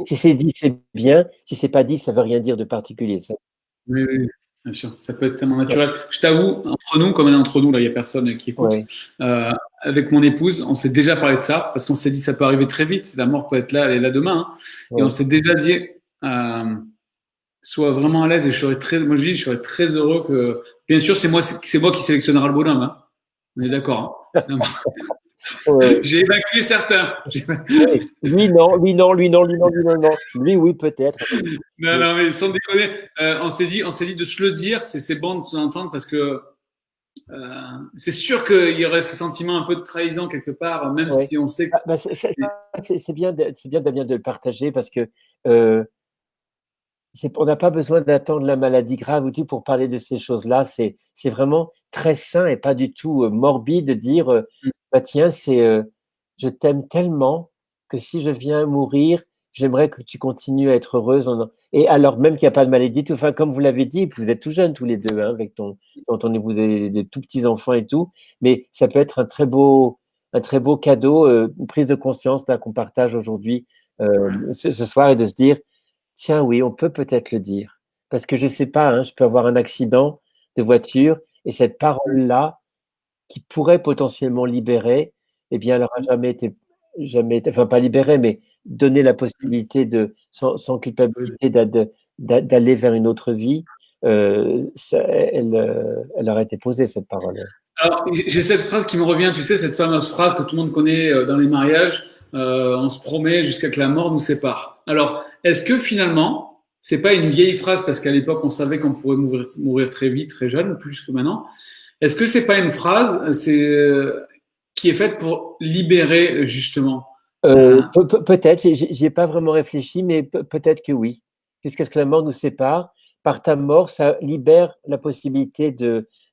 Si c'est dit, c'est bien. Si c'est pas dit, ça veut rien dire de particulier. Ça. Oui, oui, oui, bien sûr. Ça peut être tellement naturel. Je t'avoue, entre nous, comme elle est entre nous, là, il n'y a personne qui écoute. Ouais, euh, avec mon épouse, on s'est déjà parlé de ça parce qu'on s'est dit ça peut arriver très vite. La mort peut être là, elle est là demain. Hein. Et on ouais. s'est déjà dit, sois vraiment à l'aise et moi je dis, je serais très heureux que, bien sûr, c'est moi qui sélectionnera le bonhomme. Hein. On est d'accord. Hein. Ouais. J'ai évacué certains. Oui. Lui, non, lui, non, lui, non, lui, non, lui, non, non. Lui, oui, peut-être. Non, non, mais sans déconner, on s'est dit de se le dire, c'est bon de s'entendre parce que c'est sûr qu'il y aurait ce sentiment un peu de trahison quelque part, même Ouais. si on sait que c'est. C'est bien, c'est bien, Damien, de le partager parce que euh, on n'a pas besoin d'attendre la maladie grave ou tout pour parler de ces choses-là. C'est vraiment très sain et pas du tout morbide de dire bah tiens, je t'aime tellement que si je viens mourir, j'aimerais que tu continues à être heureuse. Et alors même qu'il n'y a pas de maladie, tout, enfin, comme vous l'avez dit, vous êtes tout jeunes tous les deux, hein, avec ton épouse et des tout petits enfants et tout, mais ça peut être un très beau cadeau, une prise de conscience là qu'on partage aujourd'hui ce soir et de se dire tiens, oui, on peut peut-être le dire. Parce que je ne sais pas, hein, je peux avoir un accident de voiture et cette parole-là, qui pourrait potentiellement libérer, eh bien, elle n'aura enfin pas libérée, mais donner la possibilité sans culpabilité, d'aller vers une autre vie. Elle aurait été posée, cette parole. Alors, j'ai cette phrase qui me revient, tu sais, cette fameuse phrase que tout le monde connaît dans les mariages, on se promet jusqu'à que la mort nous sépare. Alors, est-ce que finalement, c'est pas une vieille phrase parce qu'à l'époque on savait qu'on pourrait mourir très vite, très jeune, plus que maintenant. Est-ce que c'est pas une phrase, qui est faite pour libérer justement Peut-être, j'y ai pas vraiment réfléchi, mais peut-être que oui. Puisque ce que la mort nous sépare, par ta mort, ça libère la possibilité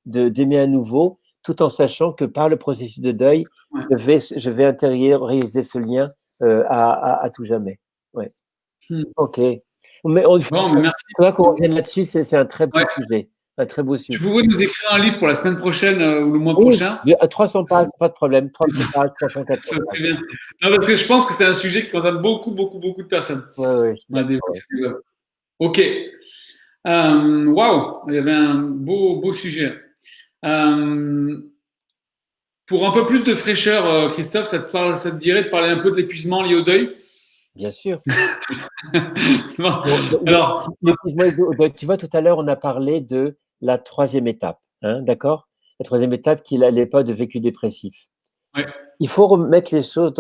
d'aimer à nouveau, tout en sachant que par le processus de deuil, ouais. je vais intérioriser ce lien à tout jamais. Ouais. Hmm. Ok. Bon, mais merci. Faudra qu'on revienne là-dessus, c'est un très beau Ouais. sujet. Un très beau Si tu sujet. pouvais nous écrire un livre pour la semaine prochaine ou le mois Oui, prochain, à 300 pages, pas de problème. 300 pages, 380 ça pages. serait bien. Non, parce que je pense que c'est un sujet qui concerne beaucoup, beaucoup, beaucoup de personnes. Ouais, ouais, je suis On a des- d'accord, ouais. Ok. Waouh, il y avait un beau sujet. Euh, pour un peu plus de fraîcheur, Christophe, ça te dirait de parler un peu de l'épuisement lié au deuil? bien sûr. Bon, Bon, alors, l'épuisement donc, tu vois, tout à l'heure, on a parlé de la troisième étape, hein, d'accord? La troisième étape qui est l'époque de vécu dépressif. ouais, Il faut remettre les choses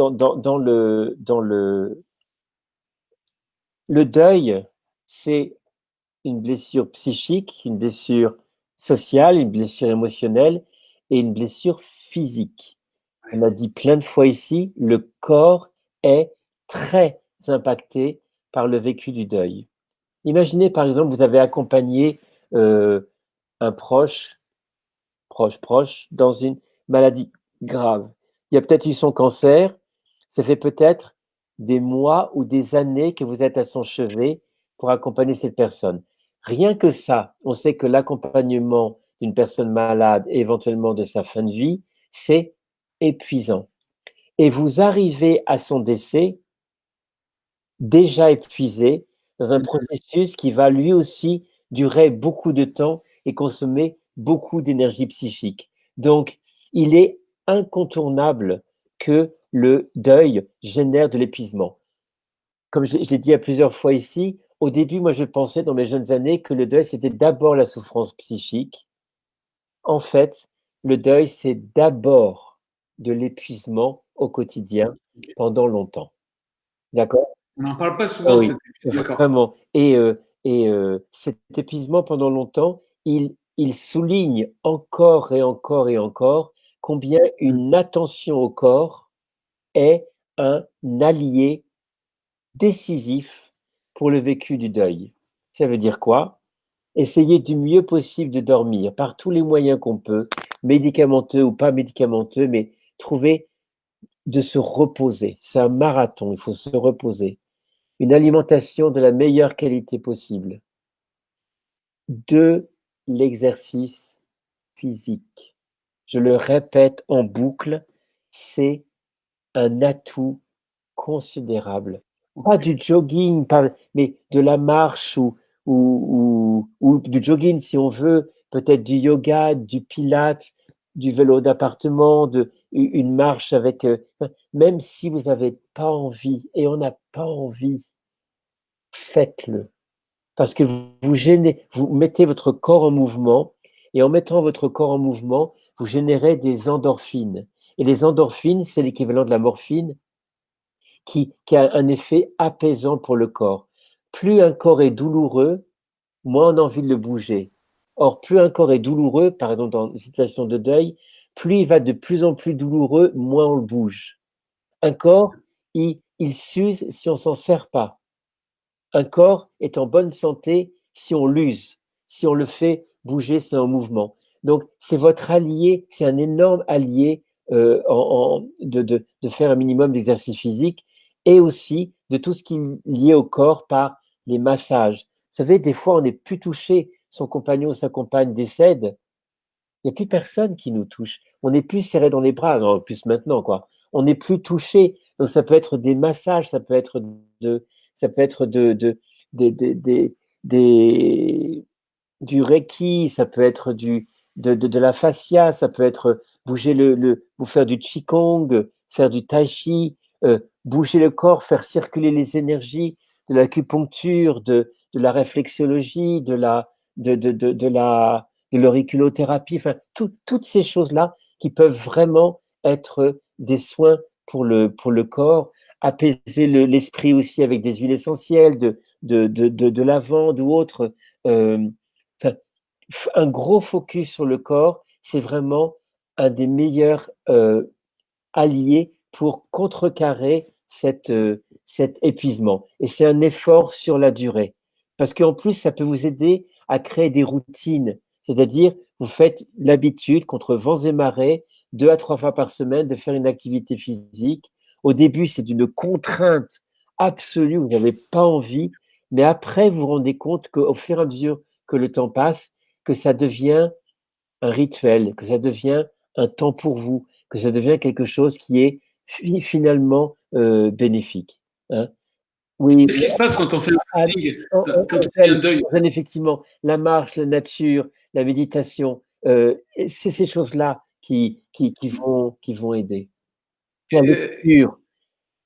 le deuil, c'est une blessure psychique, une blessure sociale, une blessure émotionnelle et une blessure physique. On a dit plein de fois ici, le corps est très impacté par le vécu du deuil. Imaginez par exemple, vous avez accompagné un proche, dans une maladie grave. Il y a peut-être eu son cancer, ça fait peut-être des mois ou des années que vous êtes à son chevet pour accompagner cette personne. Rien que ça, on sait que l'accompagnement d'une personne malade et éventuellement de sa fin de vie, c'est épuisant. Et vous arrivez à son décès déjà épuisé dans un processus qui va lui aussi durer beaucoup de temps et consommer beaucoup d'énergie psychique. Donc, il est incontournable que le deuil génère de l'épuisement. Comme je l'ai dit à plusieurs fois ici, au début, moi, je pensais dans mes jeunes années que le deuil, c'était d'abord la souffrance psychique. En fait, le deuil, c'est d'abord de l'épuisement au quotidien pendant longtemps. D'accord? on n'en parle pas Ah souvent de oui, cette. D'accord. vraiment. Cet épuisement pendant longtemps, il souligne encore et encore et encore combien une attention au corps est un allié décisif pour le vécu du deuil. Ça veut dire quoi? Essayer du mieux possible de dormir par tous les moyens qu'on peut, médicamenteux ou pas médicamenteux, mais trouver de se reposer. C'est un marathon, il faut se reposer. Une alimentation de la meilleure qualité possible, de l'exercice physique. Je le répète en boucle, c'est un atout considérable. Pas Ok. du jogging, mais de la marche ou du jogging si on veut, peut-être du yoga, du pilates, du vélo d'appartement, une marche avec... même si vous n'avez pas envie, et on n'a pas envie, faites-le. Parce que vous mettez votre corps en mouvement, et en mettant votre corps en mouvement, vous générez des endorphines. Et les endorphines, c'est l'équivalent de la morphine qui a un effet apaisant pour le corps. Plus un corps est douloureux, moins on a envie de le bouger. Or, plus un corps est douloureux, par exemple dans une situation de deuil, plus il va de plus en plus douloureux, moins on le bouge. Un corps, il s'use si on s'en sert pas. Un corps est en bonne santé si on l'use, si on le fait bouger, c'est en mouvement. Donc, c'est votre allié, c'est un énorme allié de faire un minimum d'exercice physique et aussi de tout ce qui est lié au corps par les massages. Vous savez, des fois, on n'est plus touché, son compagnon ou sa compagne décède, il n'y a plus personne qui nous touche. On n'est plus serré dans les bras, non, plus maintenant, quoi. On n'est plus touché. Donc, ça peut être des massages, ça peut être des, des, des, des- du reiki, ça peut être de la fascia, ça peut être bouger ou faire du qigong, faire du tai chi, bouger le corps, faire circuler les énergies, de l'acupuncture, de la réflexologie, de l'auriculothérapie, enfin, toutes ces choses-là qui peuvent vraiment être des soins pour le corps, apaiser l'esprit aussi avec des huiles essentielles, de lavande ou autre. Euh, enfin, un gros focus sur le corps, c'est vraiment un des meilleurs alliés pour contrecarrer cet épuisement. Et c'est un effort sur la durée. Parce qu'en plus, ça peut vous aider à créer des routines. C'est-à-dire, vous faites l'habitude, contre vents et marées, 2 à 3 fois par semaine, de faire une activité physique. Au début, c'est une contrainte absolue, vous n'avez pas envie, mais après, vous vous rendez compte qu'au fur et à mesure que le temps passe, que ça devient un rituel, que ça devient un temps pour vous, que ça devient quelque chose qui est finalement bénéfique. Hein. Oui, Qu'est-ce qui se passe quand on fait un footing, quand on fait un Angèle, deuil? effectivement, la marche, la nature, la méditation, c'est ces choses-là qui vont aider. La Euh, lecture.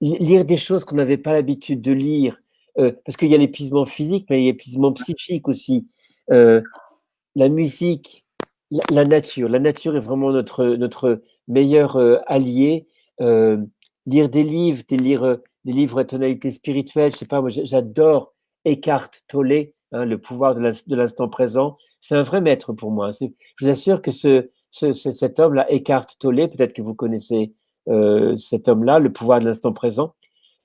lire des choses qu'on n'avait pas l'habitude de lire, parce qu'il y a l'épuisement physique, mais il y a l'épuisement psychique aussi. Heu, la musique, la nature. La nature est vraiment notre meilleur, allié. Heu, lire des livres à tonalité spirituelle, je sais pas moi, j'adore Eckhart Tolle, hein, Le pouvoir de l'instant présent. C'est un vrai maître pour moi. Je vous assure que cet homme-là, Eckhart Tolle, peut-être que vous connaissez, cet homme-là, Le pouvoir de l'instant présent.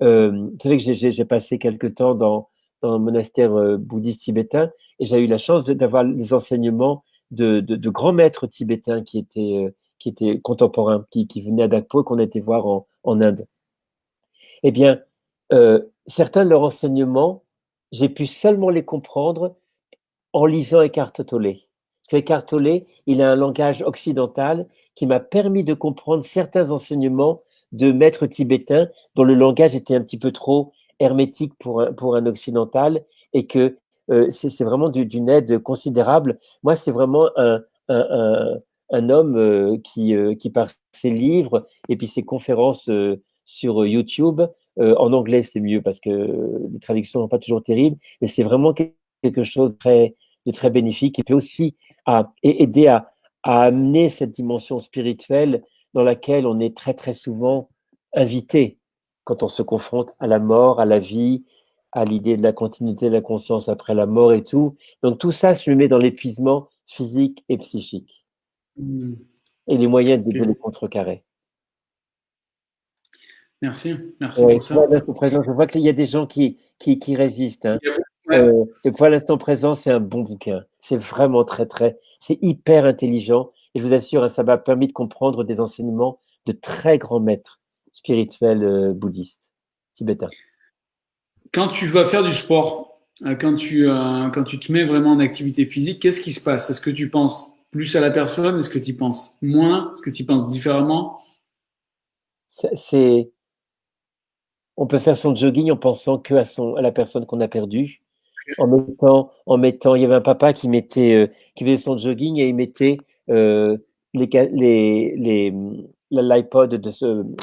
Vous savez que j'ai passé quelque temps dans un monastère, bouddhiste tibétain et j'ai eu la chance d'avoir les enseignements de grands maîtres tibétains qui étaient contemporains, qui venaient à Dakpo et qu'on a été voir en Inde. Eh bien, certains de leurs enseignements, j'ai pu seulement les comprendre en lisant Eckhart Tolle. Parce qu'Eckhart Tolle, il a un langage occidental qui m'a permis de comprendre certains enseignements de maîtres tibétains dont le langage était un petit peu trop hermétique pour un occidental et que c'est vraiment d'une aide considérable. Moi, c'est vraiment un, un homme qui, par ses livres et puis ses conférences sur YouTube, en anglais, c'est mieux parce que les traductions ne sont pas toujours terribles, mais c'est vraiment quelque chose de très bénéfique et peut aussi aider à amener cette dimension spirituelle dans laquelle on est très très souvent invité quand on se confronte à la mort, à la vie, à l'idée de la continuité de la conscience après la mort et tout. Donc tout ça se met dans l'épuisement physique et psychique Hmm. et les moyens de Ok. les contrecarrer. Merci, merci Ouais, pour pour ça. l'instant présent, je vois qu'il y a des gens qui résistent, hein. Ouais. Le Pour l'instant présent, c'est un bon bouquin. C'est vraiment c'est hyper intelligent. Et je vous assure, hein, ça m'a permis de comprendre des enseignements de très grands maîtres spirituels bouddhistes, tibétains. Quand tu vas faire du sport, quand tu te mets vraiment en activité physique, qu'est-ce qui se passe? Est-ce que tu penses plus à la personne? Est-ce que tu y penses moins? Est-ce que tu y penses différemment? C'est, c'est- on peut faire son jogging en pensant que à la personne qu'on a perdue. Il y avait un papa qui faisait son jogging et il mettait euh, l'iPod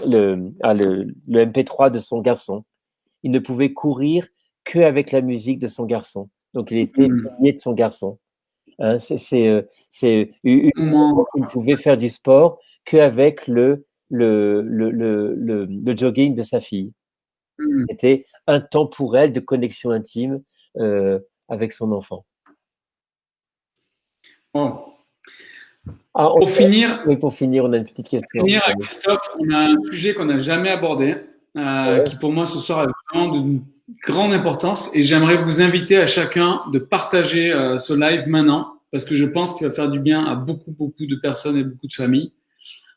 le MP3 de son garçon. Il ne pouvait courir qu'avec la musique de son garçon. Donc il était Hmm. baigné de son garçon. Hein, Moment. il ne pouvait faire du sport qu'avec le jogging de sa fille. Hmm. C'était un temps pour elle de connexion intime euh, avec son enfant. Bon. Ah, Pour finir, oui, pour finir, on a une petite question. Christophe, on a un sujet qu'on n'a jamais abordé, Ouais. qui pour moi ce soir est vraiment d'une grande importance, et j'aimerais vous inviter à chacun de partager ce live maintenant, parce que je pense qu'il va faire du bien à beaucoup, beaucoup de personnes et beaucoup de familles.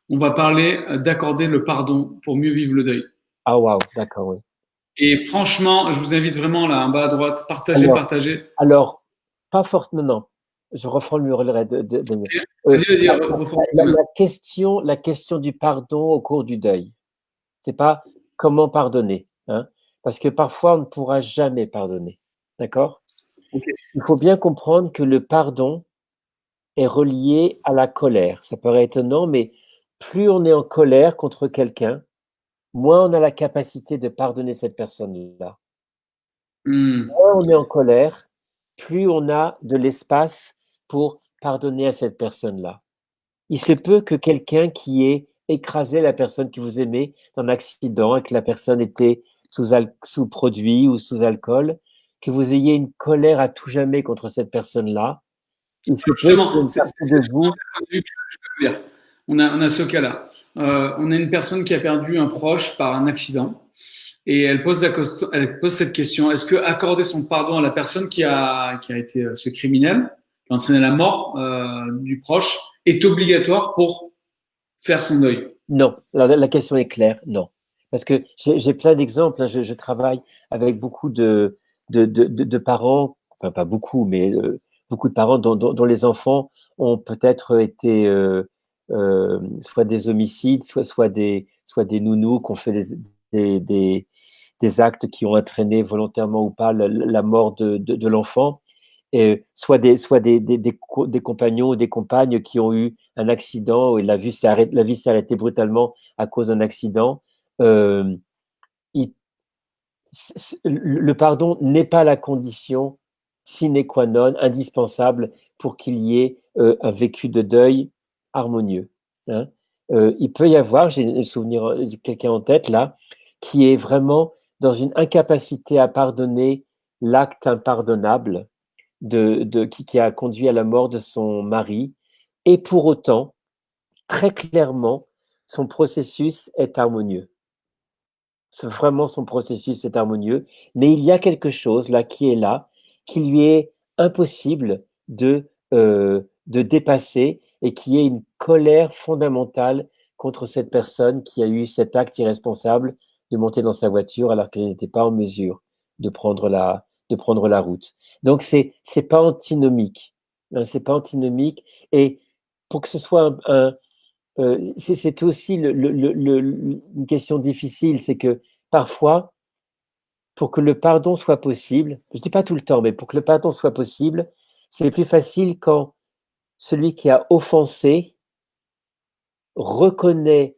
On va parler d'accorder le pardon pour mieux vivre le deuil. Ah, waouh, d'accord, oui. Et franchement, je vous invite vraiment là, en bas à droite, partagez, Alors, partagez. alors, pas forcément, non, non, je reformulerai de mieux. Ok. Vas-y, vas-y, reformule. La question du pardon au cours du deuil, c'est pas comment pardonner, hein, parce que parfois on ne pourra jamais pardonner, d'accord? Ok. Il faut bien comprendre que le pardon est relié à la colère. Ça paraît étonnant, mais plus on est en colère contre quelqu'un, moins on a la capacité de pardonner cette personne-là. Hmm. Moins on est en colère, plus on a de l'espace pour pardonner à cette personne-là. Il se peut que quelqu'un qui ait écrasé la personne que vous aimez dans un accident et que la personne était sous produit ou sous alcool, que vous ayez une colère à tout jamais contre cette personne-là. Il se peut qu'il y ait Justement, une c'est partie de ce vous. qu'on a vu que je veux dire. On a ce cas-là. On a une personne qui a perdu un proche par un accident et elle pose cette question. Est-ce que accorder son pardon à la personne qui a été ce criminel, qui a entraîné la mort du proche, est obligatoire pour faire son deuil? Non, alors la question est claire, non. Parce que j'ai plein d'exemples, hein. Je travaille avec beaucoup de parents, enfin pas beaucoup, mais beaucoup de parents dont les enfants ont peut-être été soit des homicides, soit des nounous qui ont fait des, des, des actes qui ont entraîné volontairement ou pas la mort de l'enfant, et soit des compagnons ou des compagnes qui ont eu un accident et la vie s'est arrêtée brutalement à cause d'un accident. Euh, le pardon n'est pas la condition sine qua non, indispensable pour qu'il y ait un vécu de deuil harmonieux. Hein. Il peut y avoir, j'ai le souvenir de quelqu'un en tête là, qui est vraiment dans une incapacité à pardonner l'acte impardonnable qui a conduit à la mort de son mari, et pour autant, très clairement, son processus est harmonieux. Vraiment, son processus est harmonieux, mais il y a quelque chose là, qui lui est impossible de dépasser et qui est une colère fondamentale contre cette personne qui a eu cet acte irresponsable de monter dans sa voiture alors qu'elle n'était pas en mesure de prendre la route. Donc, c'est pas antinomique. Hein, c'est pas antinomique. Et pour que ce soit c'est aussi une question difficile, c'est que parfois, pour que le pardon soit possible, je ne dis pas tout le temps, mais pour que le pardon soit possible, c'est plus facile quand celui qui a offensé reconnaît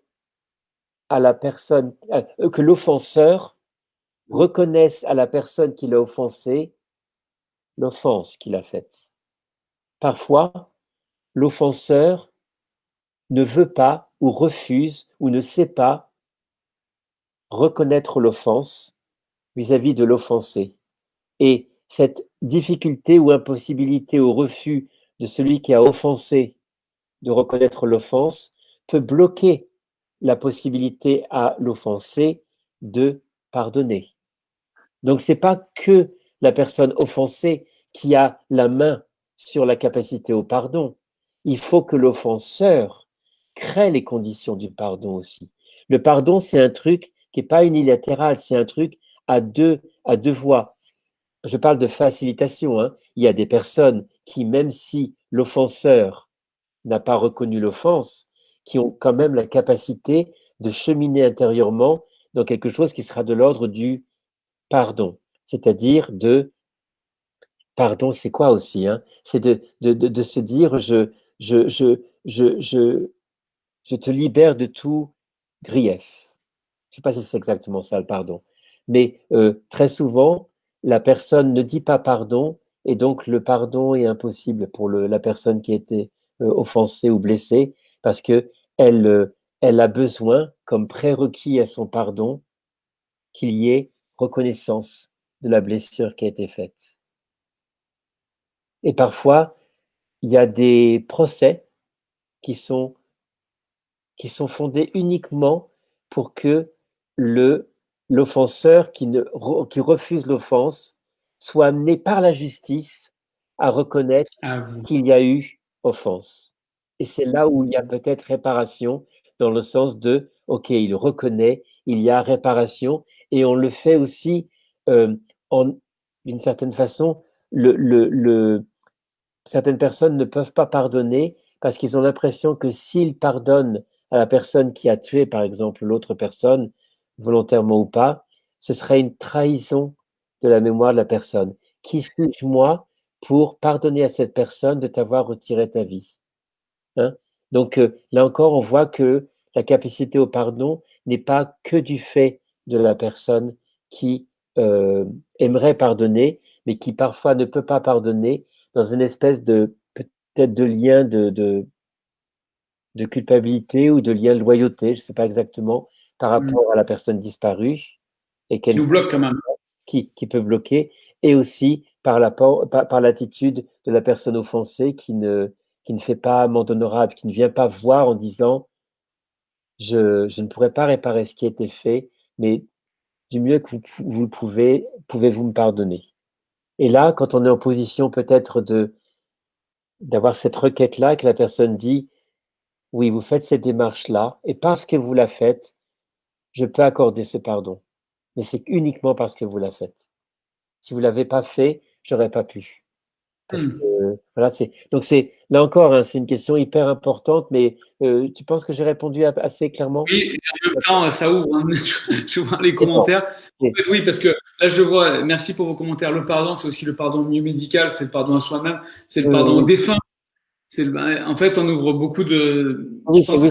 à la personne, que l'offenseur reconnaisse à la personne qui l'a offensé l'offense qu'il a faite. Parfois, l'offenseur ne veut pas ou refuse ou ne sait pas reconnaître l'offense vis-à-vis de l'offensé. Et cette difficulté ou impossibilité au refus de celui qui a offensé de reconnaître l'offense peut bloquer la possibilité à l'offensé de pardonner. Donc ce n'est pas que la personne offensée qui a la main sur la capacité au pardon. Il faut que l'offenseur crée les conditions du pardon aussi. Le pardon, c'est un truc qui n'est pas unilatéral, c'est un truc à deux voies. Je parle de facilitation. Hein. Il y a des personnes qui, même si l'offenseur n'a pas reconnu l'offense, qui ont quand même la capacité de cheminer intérieurement dans quelque chose qui sera de l'ordre du pardon. C'est-à-dire pardon, c'est quoi aussi, hein? C'est de se dire, je te libère de tout grief. Je ne sais pas si c'est exactement ça le pardon. Mais très souvent, la personne ne dit pas pardon et donc le pardon est impossible pour la personne qui a été offensée ou blessée parce que elle a besoin, comme prérequis à son pardon, qu'il y ait reconnaissance de la blessure qui a été faite. Et parfois, il y a des procès qui sont fondés uniquement pour que l'offenseur qui refuse l'offense soit amené par la justice à reconnaître À vous. qu'il y a eu offense. Et c'est là où il y a peut-être réparation, dans le sens de, OK, il reconnaît, il y a réparation, et on le fait aussi euh, en, d'une certaine façon, certaines personnes ne peuvent pas pardonner parce qu'ils ont l'impression que s'ils pardonnent à la personne qui a tué, par exemple, l'autre personne, volontairement ou pas, ce serait une trahison de la mémoire de la personne. Qui suis-je, moi, pour pardonner à cette personne de t'avoir retiré ta vie? Hein. Donc, là encore, on voit que la capacité au pardon n'est pas que du fait de la personne qui aimerait pardonner, mais qui parfois ne peut pas pardonner dans une espèce de peut-être de lien de culpabilité ou de lien de loyauté, je ne sais pas exactement, par rapport à la personne disparue et Qui nous bloque quand même. qui peut bloquer, et aussi par l'attitude de la personne offensée qui ne fait pas amende honorable, qui ne vient pas voir en disant je ne pourrais pas réparer ce qui a été fait, mais du mieux que vous le pouvez, pouvez-vous me pardonner? Et là, quand on est en position peut-être d'avoir cette requête-là, que la personne dit oui, vous faites cette démarche-là, et parce que vous la faites, je peux accorder ce pardon. Mais c'est uniquement parce que vous la faites. Si vous ne l'avez pas fait, j'aurais pas pu. Parce que voilà, donc c'est là encore, hein, c'est une question hyper importante, mais tu penses que j'ai répondu assez clairement? Oui, et en même temps, ça ouvre, hein. Je vois les C'est bon. commentaires. En fait, oui, parce que là, je vois, merci pour vos commentaires. Le pardon, c'est aussi le pardon mieux médical, c'est le pardon à soi-même, c'est le Oui, oui, pardon au oui. défunt. En fait, on ouvre beaucoup de. Je Oui, pense que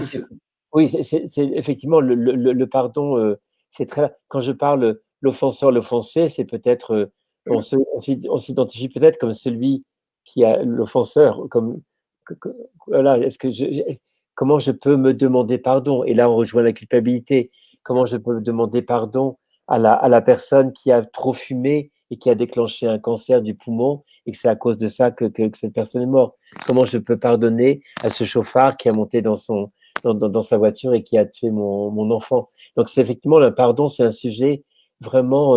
c'est. effectivement le pardon, c'est très. Quand je parle l'offenseur, l'offensé, c'est peut-être, on s'identifie peut-être comme celui qui a l'offenseur, voilà, comment je peux me demander pardon? Et là, on rejoint la culpabilité. Comment je peux demander pardon à la personne qui a trop fumé et qui a déclenché un cancer du poumon et que c'est à cause de ça que cette personne est morte? Comment je peux pardonner à ce chauffard qui a monté dans sa voiture et qui a tué mon enfant? Donc, c'est effectivement, le pardon, c'est un sujet vraiment,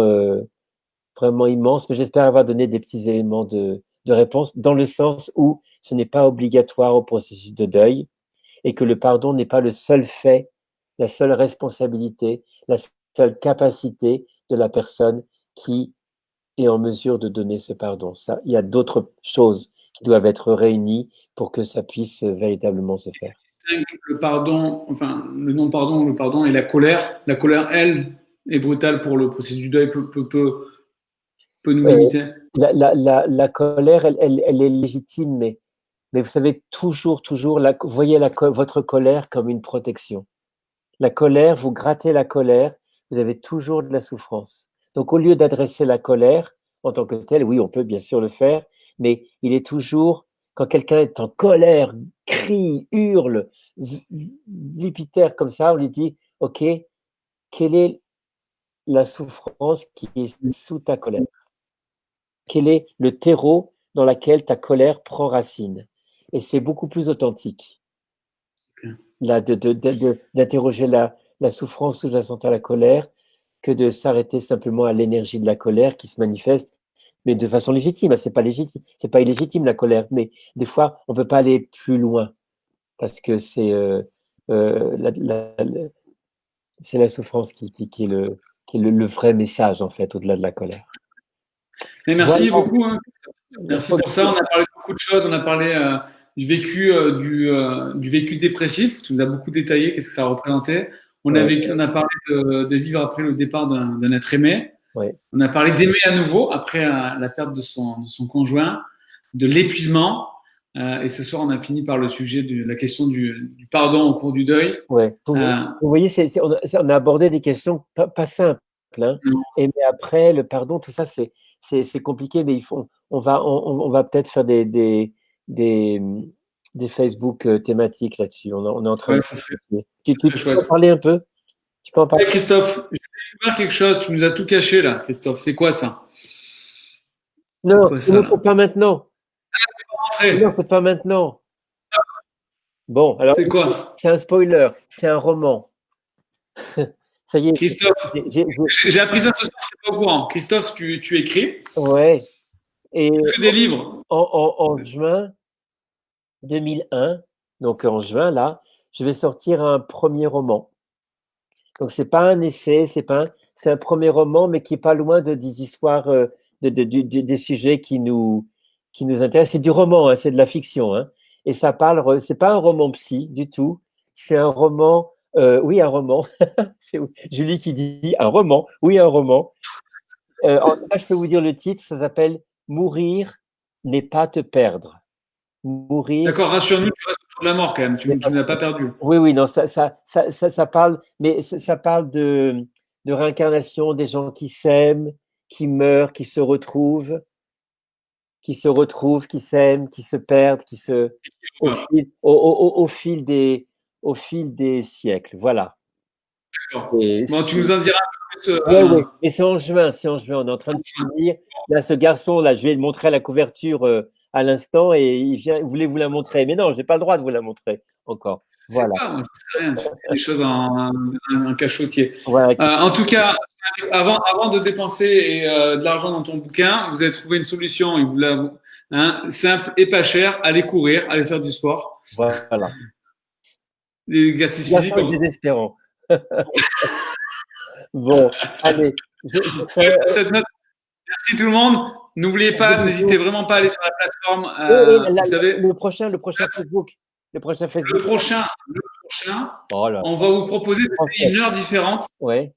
vraiment immense, mais j'espère avoir donné des petits éléments de réponse dans le sens où ce n'est pas obligatoire au processus de deuil et que le pardon n'est pas le seul fait, la seule responsabilité, la seule capacité de la personne qui est en mesure de donner ce pardon. Ça, il y a d'autres choses qui doivent être réunies pour que ça puisse véritablement se faire. Le pardon, enfin, le non-pardon, le pardon et la colère. La colère, elle, est brutale pour le processus du deuil, peut nous Euh, limiter. la colère, elle est légitime, mais vous savez, toujours, voyez votre colère comme une protection. La colère, vous grattez la colère, vous avez toujours de la souffrance. Donc, au lieu d'adresser la colère en tant que telle, oui, on peut bien sûr le faire, mais il est toujours, quand quelqu'un est en colère, crie, hurle, vipitère comme ça, on lui dit, OK, quelle est la souffrance qui est sous ta colère? Quel est le terreau dans lequel ta colère prend racine? Et c'est beaucoup plus authentique là, d'interroger la souffrance sous-jacente à la colère que de s'arrêter simplement à l'énergie de la colère qui se manifeste, mais de façon légitime. C'est pas légitime, c'est pas illégitime la colère, mais des fois on peut pas aller plus loin parce que c'est la souffrance qui est le vrai message en fait au-delà de la colère. Mais merci Voilà. beaucoup. Hein. Merci pour ça. On a parlé de beaucoup de choses. On a parlé du vécu, du vécu dépressif. Tu nous as beaucoup détaillé. Qu'est-ce que ça représentait. Ouais, On a parlé de vivre après le départ d'un être aimé. ouais. On a parlé d'aimer à nouveau après la perte de son conjoint, de l'épuisement. Et ce soir, on a fini par le sujet de la question du pardon au cours du deuil. Ouais. Euh, Vous voyez, on a abordé des questions pas simples, hein. Et mais après, le pardon, tout ça, c'est compliqué, mais on va peut-être faire des, des Facebook thématiques là-dessus. On est en train ouais, de. ça serait Tu très peux en chouette. parler un peu? Tu peux en parler? Hey Christophe, j'ai découvert quelque chose. Tu nous as tout caché là, Christophe. C'est quoi ça? C'est Non, quoi ça non, là? c'est pas maintenant. Non, Entrez. c'est pas maintenant. Bon, alors, C'est quoi? c'est un spoiler, c'est un roman. Ça y est, Christophe, j'ai- j'ai appris ça ce soir, je n'étais pas au courant. Christophe, tu écris, ouais. Et tu fais des livres. en juin 2001, donc en juin, là, je vais sortir un premier roman. Donc, c'est pas un essai, c'est un premier roman, mais qui est pas loin des histoires, des sujets qui nous intéressent. C'est du roman, hein, c'est de la fiction, hein. Et ça parle, c'est pas un roman psy du tout. C'est un roman, oui, un roman. C'est Julie qui dit un roman. Oui, un roman. En tout cas, je peux vous dire le titre, ça s'appelle Mourir n'est pas te perdre. Mourir D'accord, rassure-nous, tu restes autour de la mort quand même. n'est Tu pas ne te l'as pas perdre. perdu. Oui, oui, non, ça parle, mais ça parle de réincarnation, des gens qui s'aiment, qui meurent, qui s'aiment, qui se perdent, au fil des siècles. Voilà. D'accord. Et Bon, tu nous en diras un peu plus. ouais, ouais. Et c'est en juin, on est en train de finir. Là, ce garçon, là, je vais le montrer à la couverture à l'instant et il vient, voulez vous la montrer. Mais non, je n'ai pas le droit de vous la montrer encore. Je sais Voilà. pas, moi, je sais rien. Tu fais des choses en cachotier. Voilà. En tout cas, avant de dépenser de l'argent dans ton bouquin, vous avez trouvé une solution, et vous hein, simple et pas cher. Allez courir, allez faire du sport. Voilà. L'exercice physique. Garçon est désespérant. Bon, allez, je fais. Cette note. Merci tout le monde. N'oubliez pas, n'hésitez vraiment pas à aller sur la plateforme. Et Vous savez, le prochain Facebook. Le prochain le Facebook. prochain, Oh là, on va vous proposer d'essayer une heure différente ouais.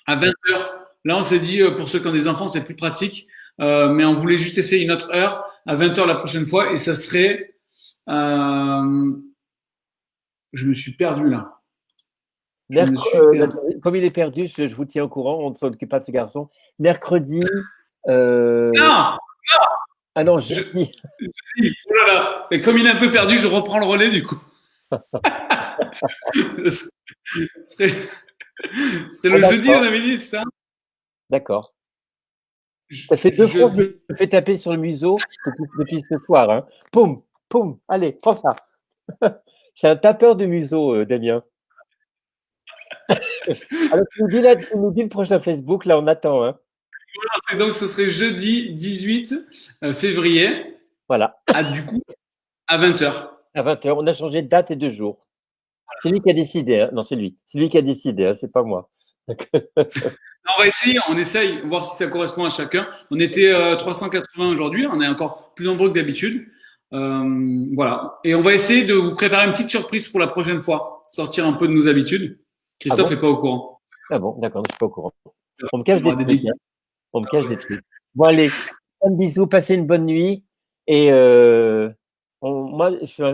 à 20 heures. Là, on s'est dit, pour ceux qui ont des enfants, c'est plus pratique. Mais on voulait juste essayer une autre heure à 20 heures la prochaine fois. Et ça serait, je me suis perdu là. Comme il est perdu, je vous tiens au courant, on ne s'occupe pas de ce garçon. Mercredi. Non, Ah non, je, jeudi. oh là là. Et comme il est un peu perdu, je reprends le relais du coup. Ce serait, ce serait Oh, le jeudi d'accord. à midi, c'est ça? D'accord. Ça fait 2 fois que je Jeudi. me fais taper sur le museau depuis ce soir. Hein. Poum, poum. Allez, prends ça. C'est un tapeur de museau, Damien. Alors, tu nous dis le prochain Facebook, là, on attend. Hein. Et donc, ce serait jeudi 18 février, Voilà, du coup, à 20h. à 20h. On a changé de date et de jour. C'est lui qui a décidé. Hein. Non, c'est lui. C'est lui qui a décidé, hein. C'est pas moi. On va essayer, on essaye, voir si ça correspond à chacun. On était 380 aujourd'hui, on est encore plus nombreux que d'habitude. Voilà. Et on va essayer de vous préparer une petite surprise pour la prochaine fois, sortir un peu de nos habitudes. Ah Christophe bon? n'est pas au courant. Ah bon, d'accord, je suis pas au courant. On me cache Il y des aura trucs. Hein. On me cache des trucs. Bon, allez, un bisou, passez une bonne nuit. Et moi,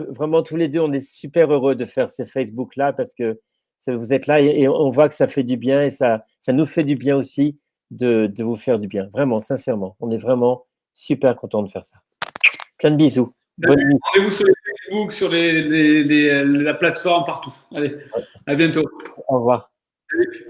vraiment, tous les deux, on est super heureux de faire ces Facebook-là parce que vous êtes là et on voit que ça fait du bien et ça nous fait du bien aussi de vous faire du bien. Vraiment, sincèrement. On est vraiment super contents de faire ça. Plein de bisous. Bonne Salut, nuit. rendez-vous sur les Facebook, sur la plateforme, partout. Allez, à bientôt. Au revoir. Salut.